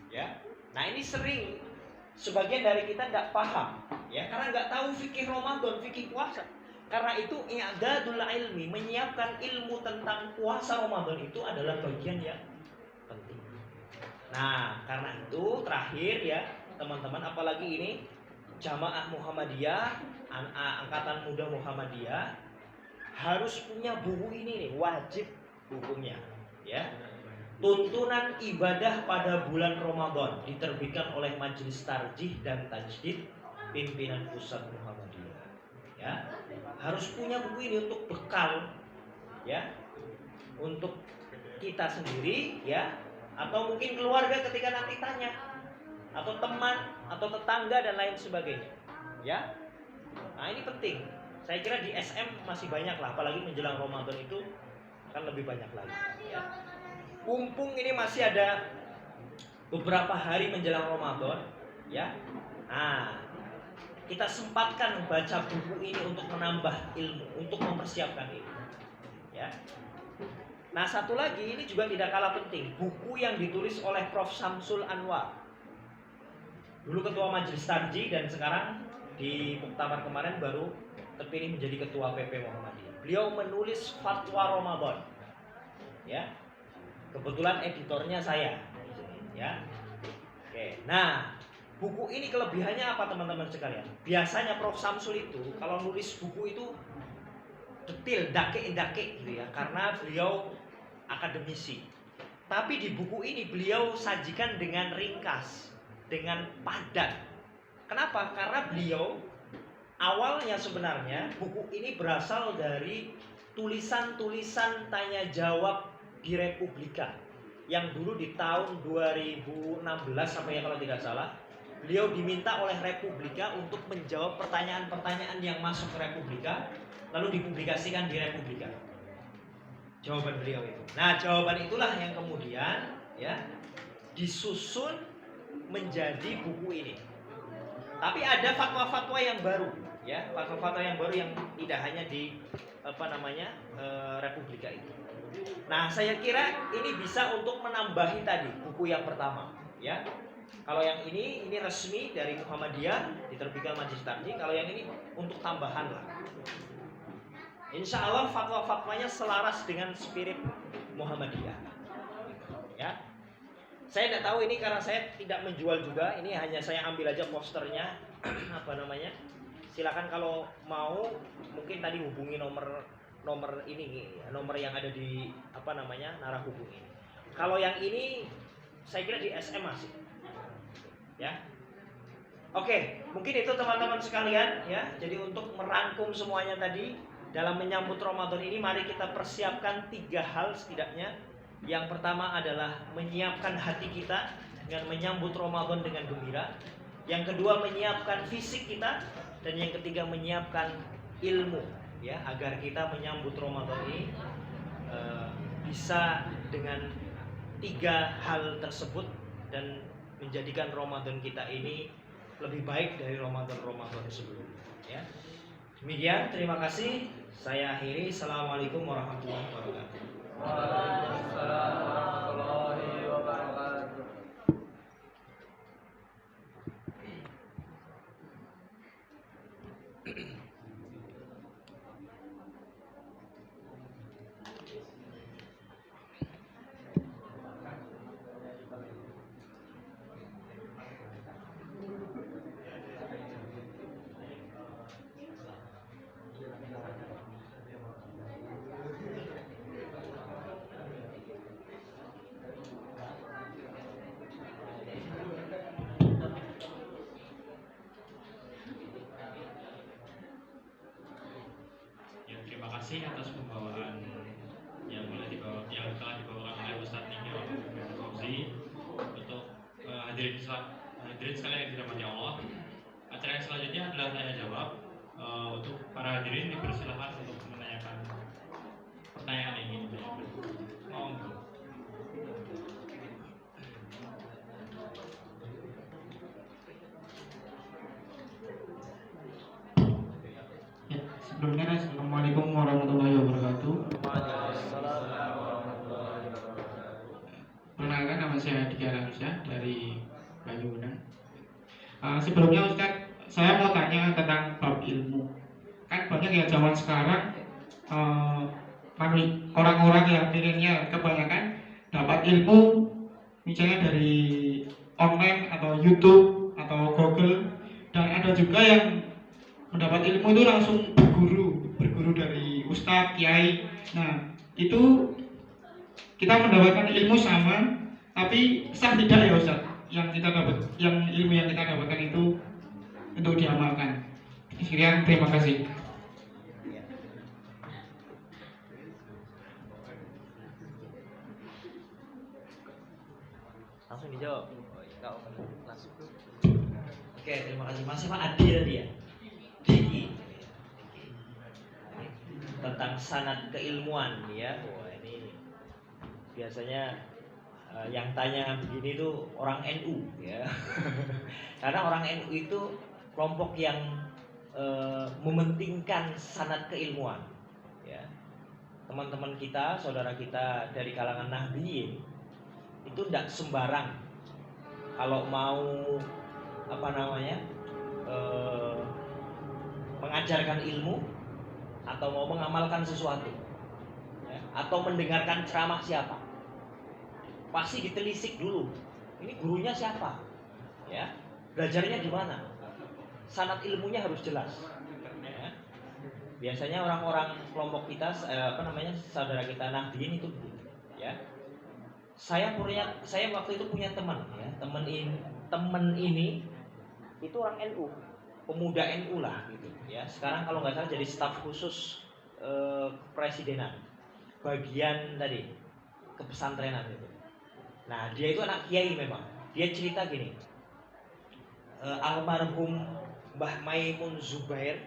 Ya. Nah, ini sering sebagian dari kita tidak paham, ya, karena nggak tahu fikih Ramadan, fikih puasa. Karena itu i'dadul ilmi, menyiapkan ilmu tentang puasa Ramadan itu adalah bagian yang penting. Nah, karena itu terakhir, ya, teman-teman, apalagi ini Jamaah Muhammadiyah, angkatan muda Muhammadiyah harus punya buku ini nih, wajib hukumnya, ya. Tuntunan ibadah pada bulan Ramadan diterbitkan oleh Majelis Tarjih dan Tajdid pimpinan pusat Muhammadiyah, ya. Harus punya buku ini untuk bekal, ya, untuk kita sendiri, ya, atau mungkin keluarga ketika nanti tanya, atau teman, atau tetangga dan lain sebagainya, ya. Nah, ini penting. Saya kira di SM masih banyak lah, apalagi menjelang Ramadan itu kan lebih banyak lagi, ya. Mumpung ini masih ada beberapa hari menjelang Ramadan, ya. Nah, kita sempatkan baca buku ini untuk menambah ilmu, untuk mempersiapkan ilmu, ya. Nah, satu lagi ini juga tidak kalah penting, buku yang ditulis oleh Prof. Samsul Anwar. Dulu ketua Majelis Tarjih dan sekarang di muktamar kemarin baru terpilih menjadi ketua PP Muhammadiyah. Beliau menulis fatwa Ramadan, ya. Kebetulan editornya saya, ya. Oke. Nah, buku ini kelebihannya apa teman-teman sekalian? Biasanya Prof. Samsul itu kalau nulis buku itu detail, dake gitu ya, karena beliau akademisi. Tapi di buku ini beliau sajikan dengan ringkas, dengan padat. Kenapa? Karena beliau awalnya sebenarnya buku ini berasal dari tulisan-tulisan tanya jawab di Republika yang dulu di tahun 2016 sampai kalau tidak salah, beliau diminta oleh Republika untuk menjawab pertanyaan-pertanyaan yang masuk ke Republika lalu dipublikasikan di Republika. Jawaban beliau itu. Nah, jawaban itulah yang kemudian, ya, disusun menjadi buku ini. Tapi ada fatwa-fatwa yang baru, ya, fatwa-fatwa yang baru yang tidak hanya di Republika itu. Nah, saya kira ini bisa untuk menambahi tadi buku yang pertama, ya. Kalau yang ini resmi dari Muhammadiyah, diterbitkan Majelis Tarjih. Kalau yang ini untuk tambahan lah. Insya Allah fatwa-fatwanya selaras dengan spirit Muhammadiyah, ya. Saya tidak tahu ini karena saya tidak menjual juga. Ini hanya saya ambil aja posternya. Silakan kalau mau, mungkin tadi hubungi nomor ini, nomor yang ada di narah hubung ini. Kalau yang ini saya kira di SM masih, ya. Oke, mungkin itu teman-teman sekalian, ya. Jadi untuk merangkum semuanya tadi dalam menyambut Ramadan ini, mari kita persiapkan 3 hal setidaknya. Yang pertama adalah menyiapkan hati kita dengan menyambut Ramadan dengan gembira. Yang kedua menyiapkan fisik kita, dan yang ketiga menyiapkan ilmu, ya, agar kita menyambut Ramadan ini bisa dengan 3 hal tersebut dan menjadikan Ramadan kita ini lebih baik dari Ramadan sebelumnya. Ya. Demikian, terima kasih. Saya akhiri. Assalamualaikum warahmatullahi wabarakatuh. Waalaikumsalam warahmatullahi wabarakatuh. Ya, terima kasih atas pembawaan yang telah dibawakan oleh Ustadz Nihil Fauzi untuk hadirin sekalian yang dirahmati Allah. Acara yang selanjutnya adalah tanya jawab. Untuk para hadirin dipersilakan untuk menanyakan pertanyaan yang ingin ditanyakan. Monggo. Ya, sebelumnya Assalamualaikum warahmatullahi wabarakatuh. Waalaikumsalam. Perkenalkan, nama saya Dika Ramsyah dari Banyuwangi. Sebelumnya Ustadz, saya mau tanya tentang bab ilmu. Kan banyak ya zaman sekarang orang-orang yang milenial kebanyakan dapat ilmu misalnya dari online atau YouTube atau Google, dan ada juga yang mendapat ilmu itu langsung berguru dari ustadz, kiai. Nah, itu kita mendapatkan ilmu sama, tapi sah tidak ya Ustadz? Ilmu yang kita dapatkan itu untuk diamalkan. Sekian, terima kasih. Langsung dijawab. Oh, iya, kau langsung. Oke, terima kasih. Masih Pak Adi tadi ya? Diki. Tentang sanad keilmuan ya. Wah, ini biasanya yang tanya begini tuh orang NU ya. Karena orang NU itu kelompok yang mementingkan sanad keilmuan ya. Teman-teman kita, saudara kita dari kalangan Nahdliyin itu tidak sembarang kalau mau mengajarkan ilmu atau mau mengamalkan sesuatu ya, atau mendengarkan ceramah siapa, pasti ditelisik dulu. Ini gurunya siapa ya, belajarnya di mana, sanad ilmunya harus jelas ya. Biasanya orang-orang kelompok kita saudara kita Nahdliyin itu begitu ya. Saya waktu itu punya teman ya, teman ini itu orang NU, pemuda NU lah gitu ya. Sekarang kalau nggak salah jadi staf khusus kepresidenan, bagian tadi kepesantrenan itu. Nah, dia itu anak kiai memang. Dia cerita gini, almarhum Mbah Maimun Zubair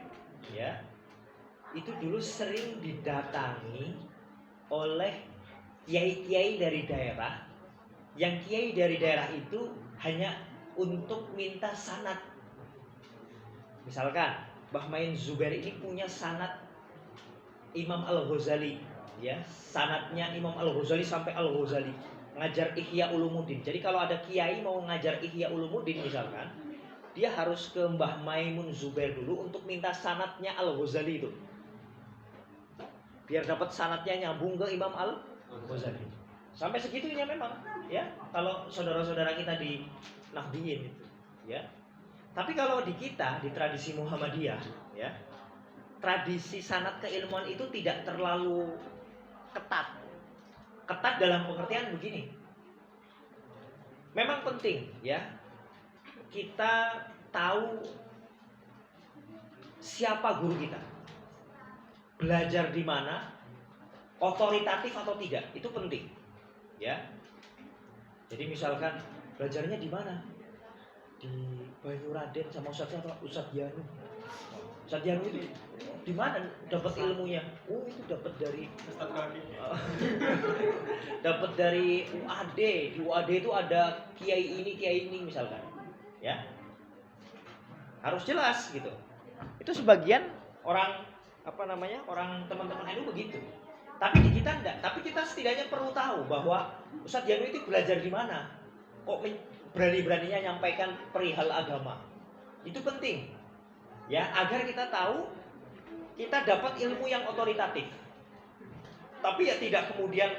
ya, itu dulu sering didatangi oleh kiai-kiai dari daerah, yang kiai dari daerah itu hanya untuk minta sanad. Misalkan Mbah Maimun Zubair ini punya sanad Imam Al-Ghazali ya, sanadnya Imam Al-Ghazali sampai Al-Ghazali ngajar Ihya Ulumuddin. Jadi kalau ada kiai mau ngajar Ihya Ulumuddin misalkan, dia harus ke Mbah Maimun Zubair dulu untuk minta sanadnya Al-Ghazali itu, biar dapat sanadnya nyambung ke Imam Al-Ghazali. Sampai segitunya memang ya, kalau saudara-saudara kita di Nahdliyin itu ya. Tapi kalau di kita, di tradisi Muhammadiyah ya, tradisi sanad keilmuan itu tidak terlalu ketat. Ketat dalam pengertian begini, memang penting ya, kita tahu siapa guru kita, belajar di mana, otoritatif atau tidak, itu penting ya. Jadi misalkan belajarnya di mana, di Banyuraden sama Ustadz Yanu. Ustadz Yanu itu di mana dapat ilmunya? Oh, itu dapat dari Ustaz kaki. dapat dari UAD. Di UAD itu ada kiai ini misalkan. Ya. Harus jelas gitu. Itu sebagian orang orang teman-teman NU begitu. Tapi di kita enggak. Tapi kita setidaknya perlu tahu bahwa Ustadz Yanu itu belajar di mana. Kok berani-beraninya nyampaikan perihal agama. Itu penting. Ya, agar kita tahu kita dapat ilmu yang otoritatif. Tapi ya tidak kemudian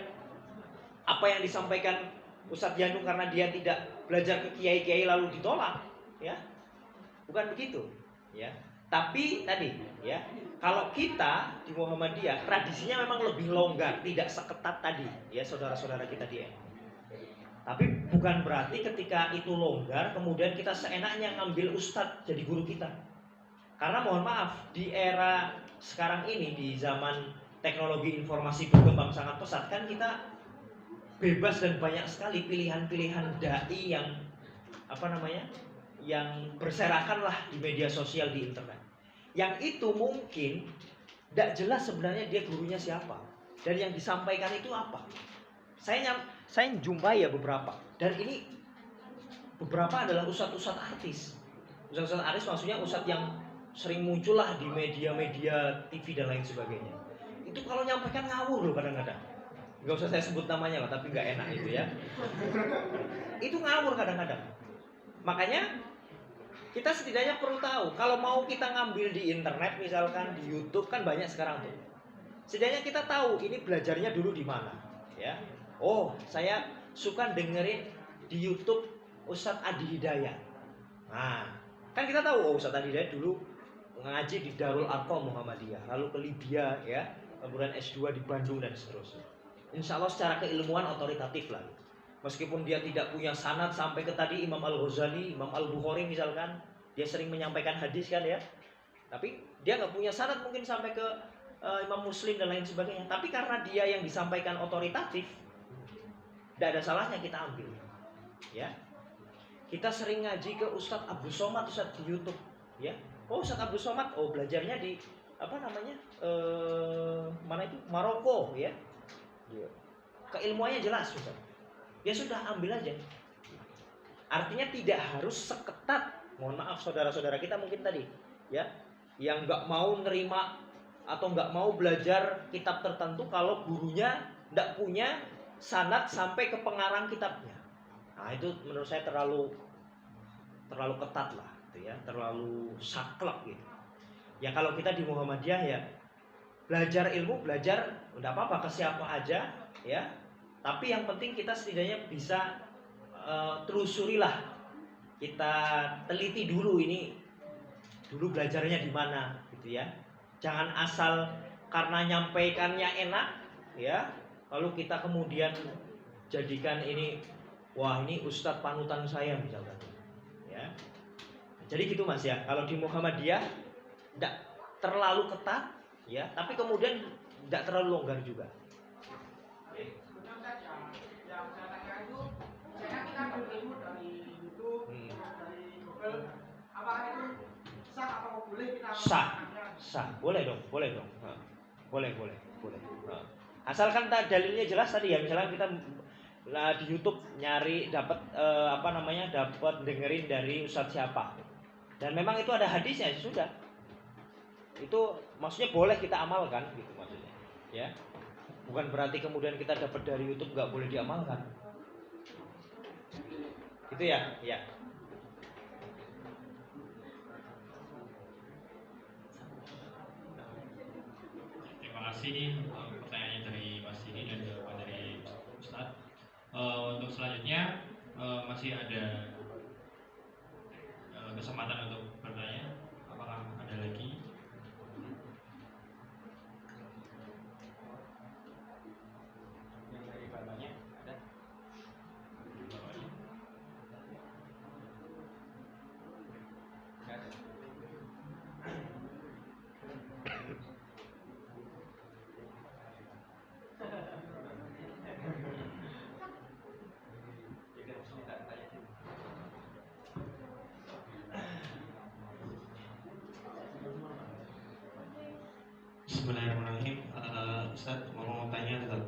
apa yang disampaikan Ustadz Yanu karena dia tidak belajar ke kiai-kiai lalu ditolak, ya. Bukan begitu, ya. Tapi tadi, ya, kalau kita di Muhammadiyah tradisinya memang lebih longgar, tidak seketat tadi, ya saudara-saudara kita di NU. Tapi bukan berarti ketika itu longgar kemudian kita seenaknya ngambil ustadz jadi guru kita. Karena mohon maaf, di era sekarang ini, di zaman teknologi informasi berkembang sangat pesat, kan kita bebas dan banyak sekali pilihan-pilihan dai yang yang berserakan lah di media sosial, di internet. Yang itu mungkin tidak jelas sebenarnya dia gurunya siapa dan yang disampaikan itu apa. Saya jumpai ya beberapa, dan ini beberapa adalah ustadz-ustadz artis. Ustadz-ustadz artis maksudnya ustadz yang sering muncul lah di media-media TV dan lain sebagainya. Itu kalau nyampaikan ngawur loh kadang-kadang. Gak usah saya sebut namanya lah, tapi gak enak itu ya. Itu ngawur kadang-kadang. Makanya kita setidaknya perlu tahu, kalau mau kita ngambil di internet misalkan di YouTube kan banyak sekarang tuh. Setidaknya kita tahu ini belajarnya dulu di mana, ya. Oh, saya suka dengerin di YouTube Ustadz Adi Hidayat. Nah, kan kita tahu Ustadz Adi Hidayat dulu ngaji di Darul Arqam Muhammadiyah, lalu ke Libya, ya, kemudian S2 di Bandung dan seterusnya. Insya Allah secara keilmuan otoritatif lah. Meskipun dia tidak punya sanad sampai ke tadi Imam Al-Ghazali, Imam Al-Bukhari misalkan, dia sering menyampaikan hadis kan ya. Tapi dia nggak punya sanad mungkin sampai ke Imam Muslim dan lain sebagainya. Tapi karena dia yang disampaikan otoritatif, tidak ada salahnya kita ambil. Ya, kita sering ngaji ke Ustadz Abdul Somad, Ustadz di YouTube. Ya, oh Ustadz Abdul Somad, oh belajarnya di mana itu Maroko ya. Keilmuannya jelas Ustadz. Ya sudah ambil aja. Artinya tidak harus seketat. Mohon maaf saudara-saudara kita mungkin tadi ya, yang nggak mau nerima atau nggak mau belajar kitab tertentu kalau gurunya nggak punya sanad sampai ke pengarang kitabnya. Nah itu menurut saya terlalu ketat lah, gitu ya, terlalu saklek gitu. Ya kalau kita di Muhammadiyah ya belajar ilmu, belajar nggak apa-apa ke siapa aja ya. Tapi yang penting kita setidaknya bisa telusurilah, kita teliti dulu ini dulu belajarnya di mana gitu ya. Jangan asal karena nyampaikannya enak ya, lalu kita kemudian jadikan ini wah ini ustadz panutan saya misalkan ya. Jadi gitu Mas ya. Kalau di Muhammadiyah tidak terlalu ketat ya, tapi kemudian tidak terlalu longgar juga. Yang saya tanya itu, misalnya kita berilmu dari YouTube, dari Google, apakah itu sah atau boleh kita Sah, boleh dong. Boleh. Asalkan dalilnya jelas tadi ya, misalnya kita di YouTube nyari dapat dapat dengerin dari ustadz siapa, dan memang itu ada hadisnya, sudah. Itu maksudnya boleh kita amalkan gitu maksudnya, ya. Bukan berarti kemudian kita dapat dari YouTube nggak boleh diamalkan. Itu ya. Terima kasih pertanyaannya dari Mas Dini dan jawaban dari Ustadz. Untuk selanjutnya masih ada kesempatan untuk bertanya. Apakah ada lagi? Yang dari bapaknya ada? Nggak ada. Bismillahirrahmanirrahim. Ustaz mau tanya Ustaz,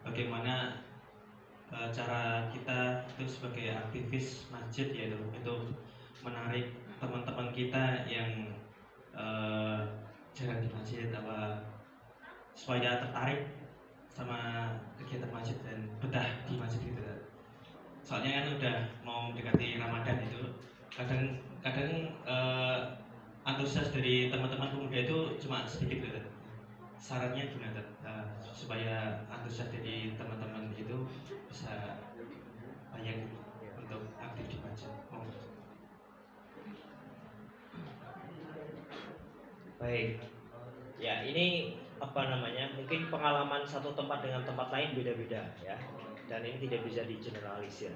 bagaimana cara kita itu sebagai aktivis masjid ya itu menarik teman-teman kita yang jarang di masjid apa supaya tertarik sama kegiatan masjid dan betah di masjid gitu Ustaz. Soalnya kan udah mau mendekati Ramadan itu kadang antusias dari teman-teman pemuda itu cuma sedikit gitu. Sarannya gimana supaya antusias dari teman-teman itu bisa banyak untuk aktif di masjid? Baik. Ya, ini apa namanya? Mungkin pengalaman satu tempat dengan tempat lain beda-beda ya. Dan ini tidak bisa digeneralisir.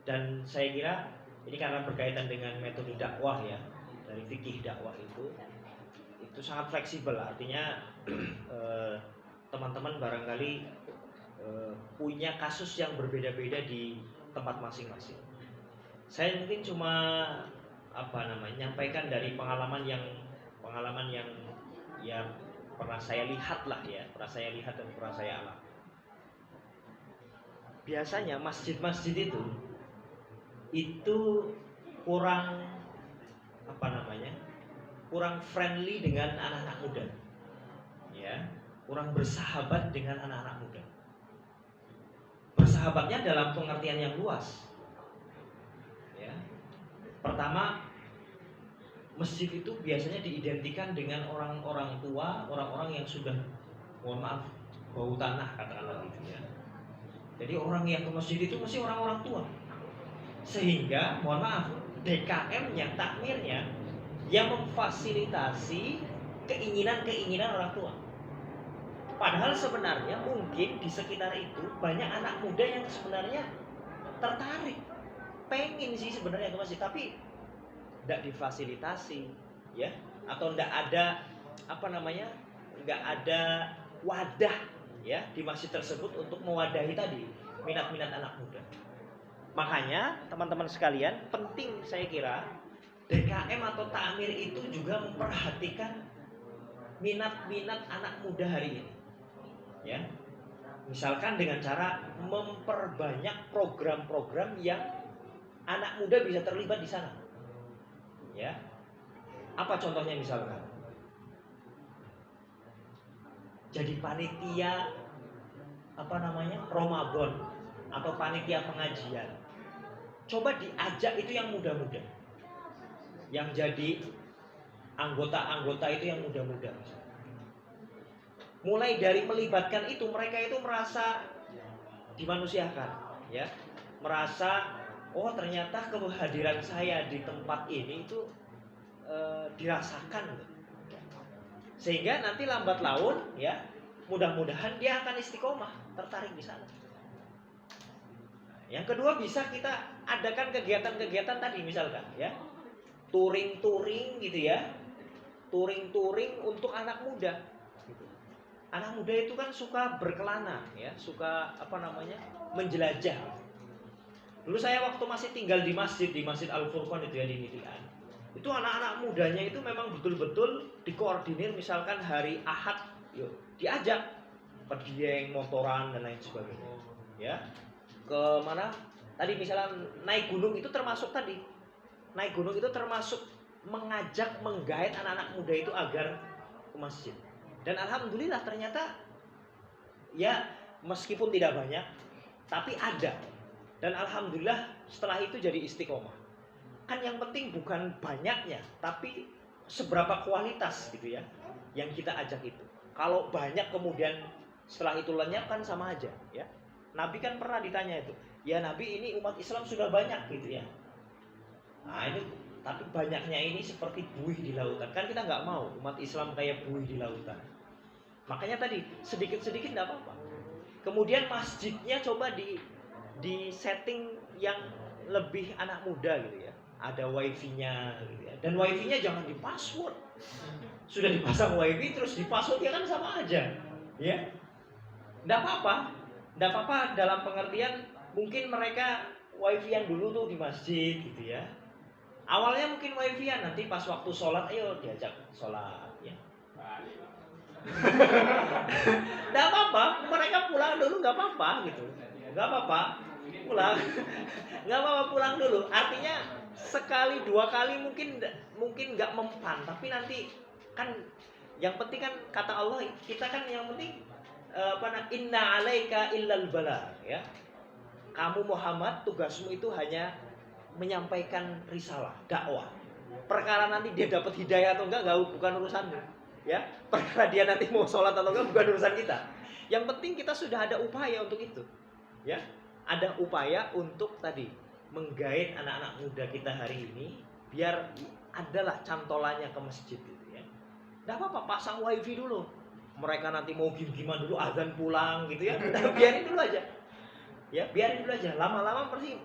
Dan saya kira ini karena berkaitan dengan metode dakwah ya, dari fikih dakwah itu sangat fleksibel. Artinya teman-teman barangkali punya kasus yang berbeda-beda di tempat masing-masing. Saya mungkin cuma nyampaikan dari pengalaman yang ya pernah saya lihat lah ya, pernah saya lihat dan pernah saya alami. Biasanya masjid-masjid itu kurang kurang friendly dengan anak-anak muda, ya, kurang bersahabat dengan anak-anak muda. Bersahabatnya dalam pengertian yang luas. Ya. Pertama, masjid itu biasanya diidentikan dengan orang-orang tua, orang-orang yang sudah, mohon maaf, bau tanah katakanlah gitu ya. Jadi orang yang ke masjid itu mesti orang-orang tua. Sehingga, mohon maaf, DKM-nya, takmirnya yang memfasilitasi keinginan-keinginan orang tua. Padahal sebenarnya mungkin di sekitar itu banyak anak muda yang sebenarnya tertarik, pengen sih sebenarnya ke masjid, tapi tidak difasilitasi, ya, atau tidak ada nggak ada wadah ya di masjid tersebut untuk mewadahi tadi minat-minat anak muda. Makanya teman-teman sekalian, penting saya kira DKM atau takmir itu juga memperhatikan minat-minat anak muda hari ini. Ya. Misalkan dengan cara memperbanyak program-program yang anak muda bisa terlibat di sana. Ya. Apa contohnya misalkan? Jadi panitia Ramadan atau panitia pengajian. Coba diajak itu yang muda-muda. Yang jadi anggota-anggota itu yang muda-muda. Mulai dari melibatkan itu, mereka itu merasa dimanusiakan, ya. Merasa, oh ternyata kehadiran saya di tempat ini itu dirasakan. Sehingga nanti lambat laun, ya, mudah-mudahan dia akan istiqomah, tertarik di sana. Yang kedua, bisa kita adakan kegiatan-kegiatan tadi misalkan, ya. Touring-touring gitu ya. Touring-touring untuk anak muda. Anak muda itu kan suka berkelana, ya, suka menjelajah. Dulu saya waktu masih tinggal di Masjid Al-Furqan itu ya di Mitian. Itu anak-anak mudanya itu memang betul-betul dikoordinir, misalkan hari Ahad, yuk, diajak ke Dieng, motoran dan lain sebagainya. Ya. Ke mana? Tadi misalnya naik gunung itu termasuk tadi. Naik gunung itu termasuk mengajak, menggait anak-anak muda itu agar ke masjid. Dan alhamdulillah ternyata ya meskipun tidak banyak tapi ada. Dan alhamdulillah setelah itu jadi istiqomah. Kan yang penting bukan banyaknya, tapi seberapa kualitas gitu ya yang kita ajak itu. Kalau banyak kemudian setelah itu lenyap kan sama aja, ya. Nabi kan pernah ditanya itu, ya Nabi, ini umat Islam sudah banyak gitu ya. Nah ini, tapi banyaknya ini seperti buih di lautan. Kan kita nggak mau umat Islam kayak buih di lautan. Makanya tadi sedikit-sedikit nggak apa-apa. Kemudian masjidnya coba di setting yang lebih anak muda gitu ya. Ada wifi-nya gitu ya. Dan wifi-nya jangan di password. Sudah dipasang wifi terus di password ya kan sama aja. Ya. Nggak apa-apa dalam pengertian mungkin mereka wifi yang dulu tuh di masjid gitu ya. Awalnya mungkin wifi-an, nanti pas waktu sholat, ayo diajak sholat ya. Nggak apa-apa, mereka pulang dulu nggak apa-apa gitu, nggak apa-apa pulang, nggak apa-apa pulang dulu. Artinya sekali dua kali mungkin nggak mempan, tapi nanti kan yang penting kan kata Allah kita kan yang penting inna alaika illal bala ya. Kamu Muhammad tugasmu itu hanya menyampaikan risalah, dakwah. Perkara nanti dia dapat hidayah atau enggak bukan urusanmu. Ya, perkara dia nanti mau sholat atau enggak bukan urusan kita. Yang penting kita sudah ada upaya untuk itu. Ya, ada upaya untuk tadi menggait anak-anak muda kita hari ini biar adalah cantolannya ke masjid gitu ya. Enggak apa-apa pasang wifi dulu. Mereka nanti mau gimana dulu azan pulang gitu ya. Biarin dulu aja. Ya, biarin dulu aja. Lama-lama pasti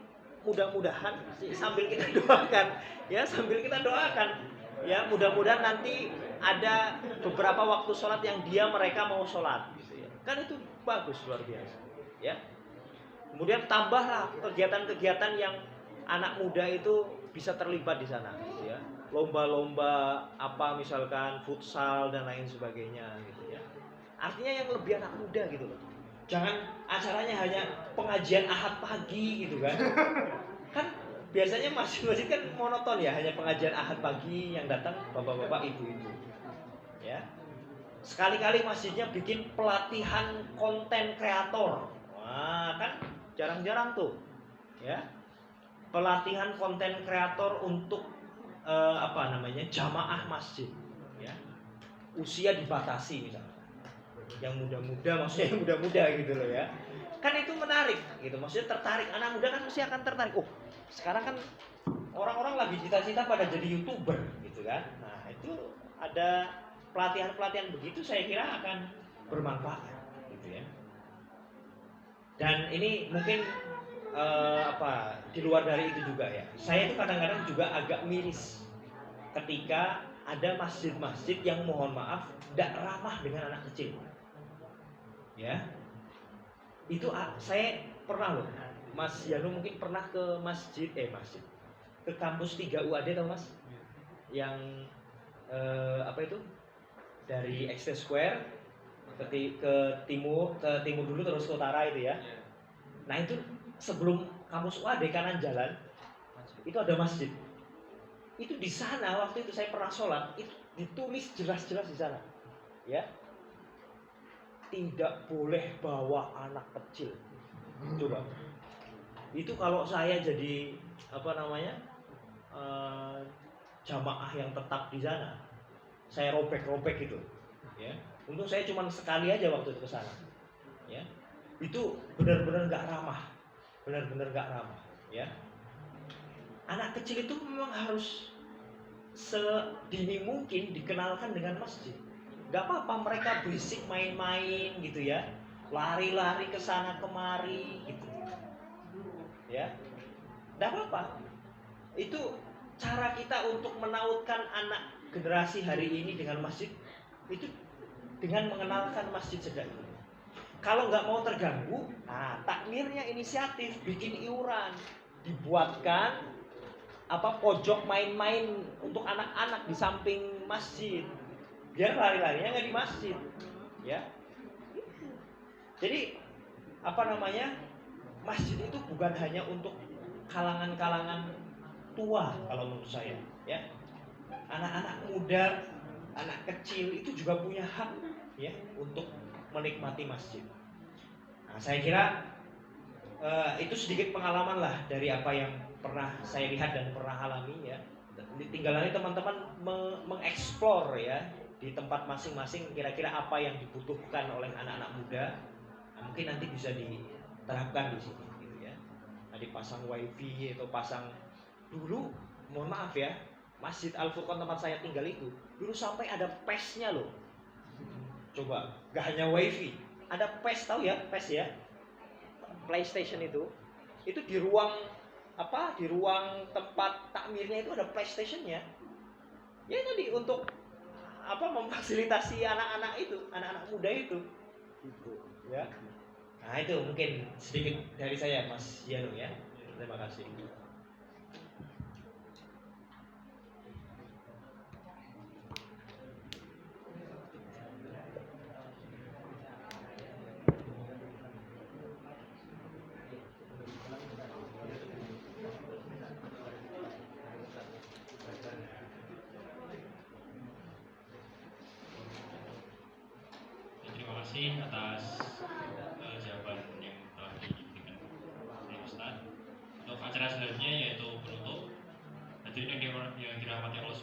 mudah-mudahan sambil kita doakan ya, sambil kita doakan ya, mudah-mudahan nanti ada beberapa waktu sholat yang mereka mau sholat gitu ya. Kan itu bagus, luar biasa ya. Kemudian tambahlah kegiatan-kegiatan yang anak muda itu bisa terlibat di sana gitu ya. Lomba-lomba apa misalkan futsal dan lain sebagainya gitu ya. Artinya yang lebih anak muda gitu loh. Jangan acaranya hanya pengajian Ahad pagi gitu kan. Kan biasanya masjid-masjid kan monoton ya, hanya pengajian Ahad pagi yang datang bapak-bapak ibu-ibu. Ya. Sekali-kali masjidnya bikin pelatihan konten kreator. Wah, kan jarang-jarang tuh. Ya. Pelatihan konten kreator untuk jamaah masjid, ya. Usia dibatasi misalnya. Yang muda-muda maksudnya yang muda-muda gitu loh ya. Kan itu menarik gitu. Maksudnya tertarik, anak muda kan mesti akan tertarik. Oh, sekarang kan orang-orang lagi cita-cita pada jadi YouTuber gitu kan. Nah, itu ada pelatihan-pelatihan begitu saya kira akan bermanfaat gitu ya. Dan ini mungkin di luar dari itu juga ya. Saya itu kadang-kadang juga agak miris ketika ada masjid-masjid yang mohon maaf tidak ramah dengan anak kecil. Ya. Itu saya pernah loh. Mas Yanu mungkin pernah ke ke kampus 3 UAD tau Mas? Yang dari Expo Square ke timur dulu terus ke utara itu ya. Nah, itu sebelum kampus UAD kanan jalan itu ada masjid. Itu di sana waktu itu saya pernah sholat, itu ditulis jelas-jelas di sana. Ya. Tidak boleh bawa anak kecil. Coba. Itu kalau saya jadi jamaah yang tetap di sana, saya robek-robek gitu. Ya. Untung saya cuma sekali aja waktu itu ke sana. Ya. Itu benar-benar nggak ramah. Benar-benar nggak ramah, ya. Anak kecil itu memang harus sedini mungkin dikenalkan dengan masjid. Gak apa-apa mereka berisik main-main gitu ya, lari-lari ke sana kemari gitu, ya, gak apa-apa. Itu cara kita untuk menautkan anak generasi hari ini dengan masjid itu dengan mengenalkan masjid sejak dulu. Kalau nggak mau terganggu, takmirnya inisiatif bikin iuran, dibuatkan pojok main-main untuk anak-anak di samping masjid. Biar lari-larinya nggak di masjid, ya. Jadi masjid itu bukan hanya untuk kalangan-kalangan tua kalau menurut saya, ya. Anak-anak muda, anak kecil itu juga punya hak, ya, untuk menikmati masjid. Nah, saya kira itu sedikit pengalaman lah dari apa yang pernah saya lihat dan pernah alami, ya. Tinggal nanti teman-teman mengeksplor ya di tempat masing-masing kira-kira apa yang dibutuhkan oleh anak-anak muda. Nah, mungkin nanti bisa diterapkan di sini gitu ya. Nah, dipasang wifi atau pasang dulu, mohon maaf ya, Masjid Al-Furqan tempat saya tinggal itu dulu sampai ada PES-nya loh. Coba, gak hanya wifi, ada PES, tahu ya PES ya, PlayStation itu di ruang di ruang tempat takmirnya itu ada PlayStation-nya. Ya tadi untuk memfasilitasi anak-anak itu, anak-anak muda itu. Gitu, ya. Nah, itu mungkin sedikit dari saya Mas Yanu ya. Terima kasih. kasih atas jawaban yang telah diberikan oleh Ustadz. Untuk acara selanjutnya yaitu penutup. Hadirin yang dirahmati Allah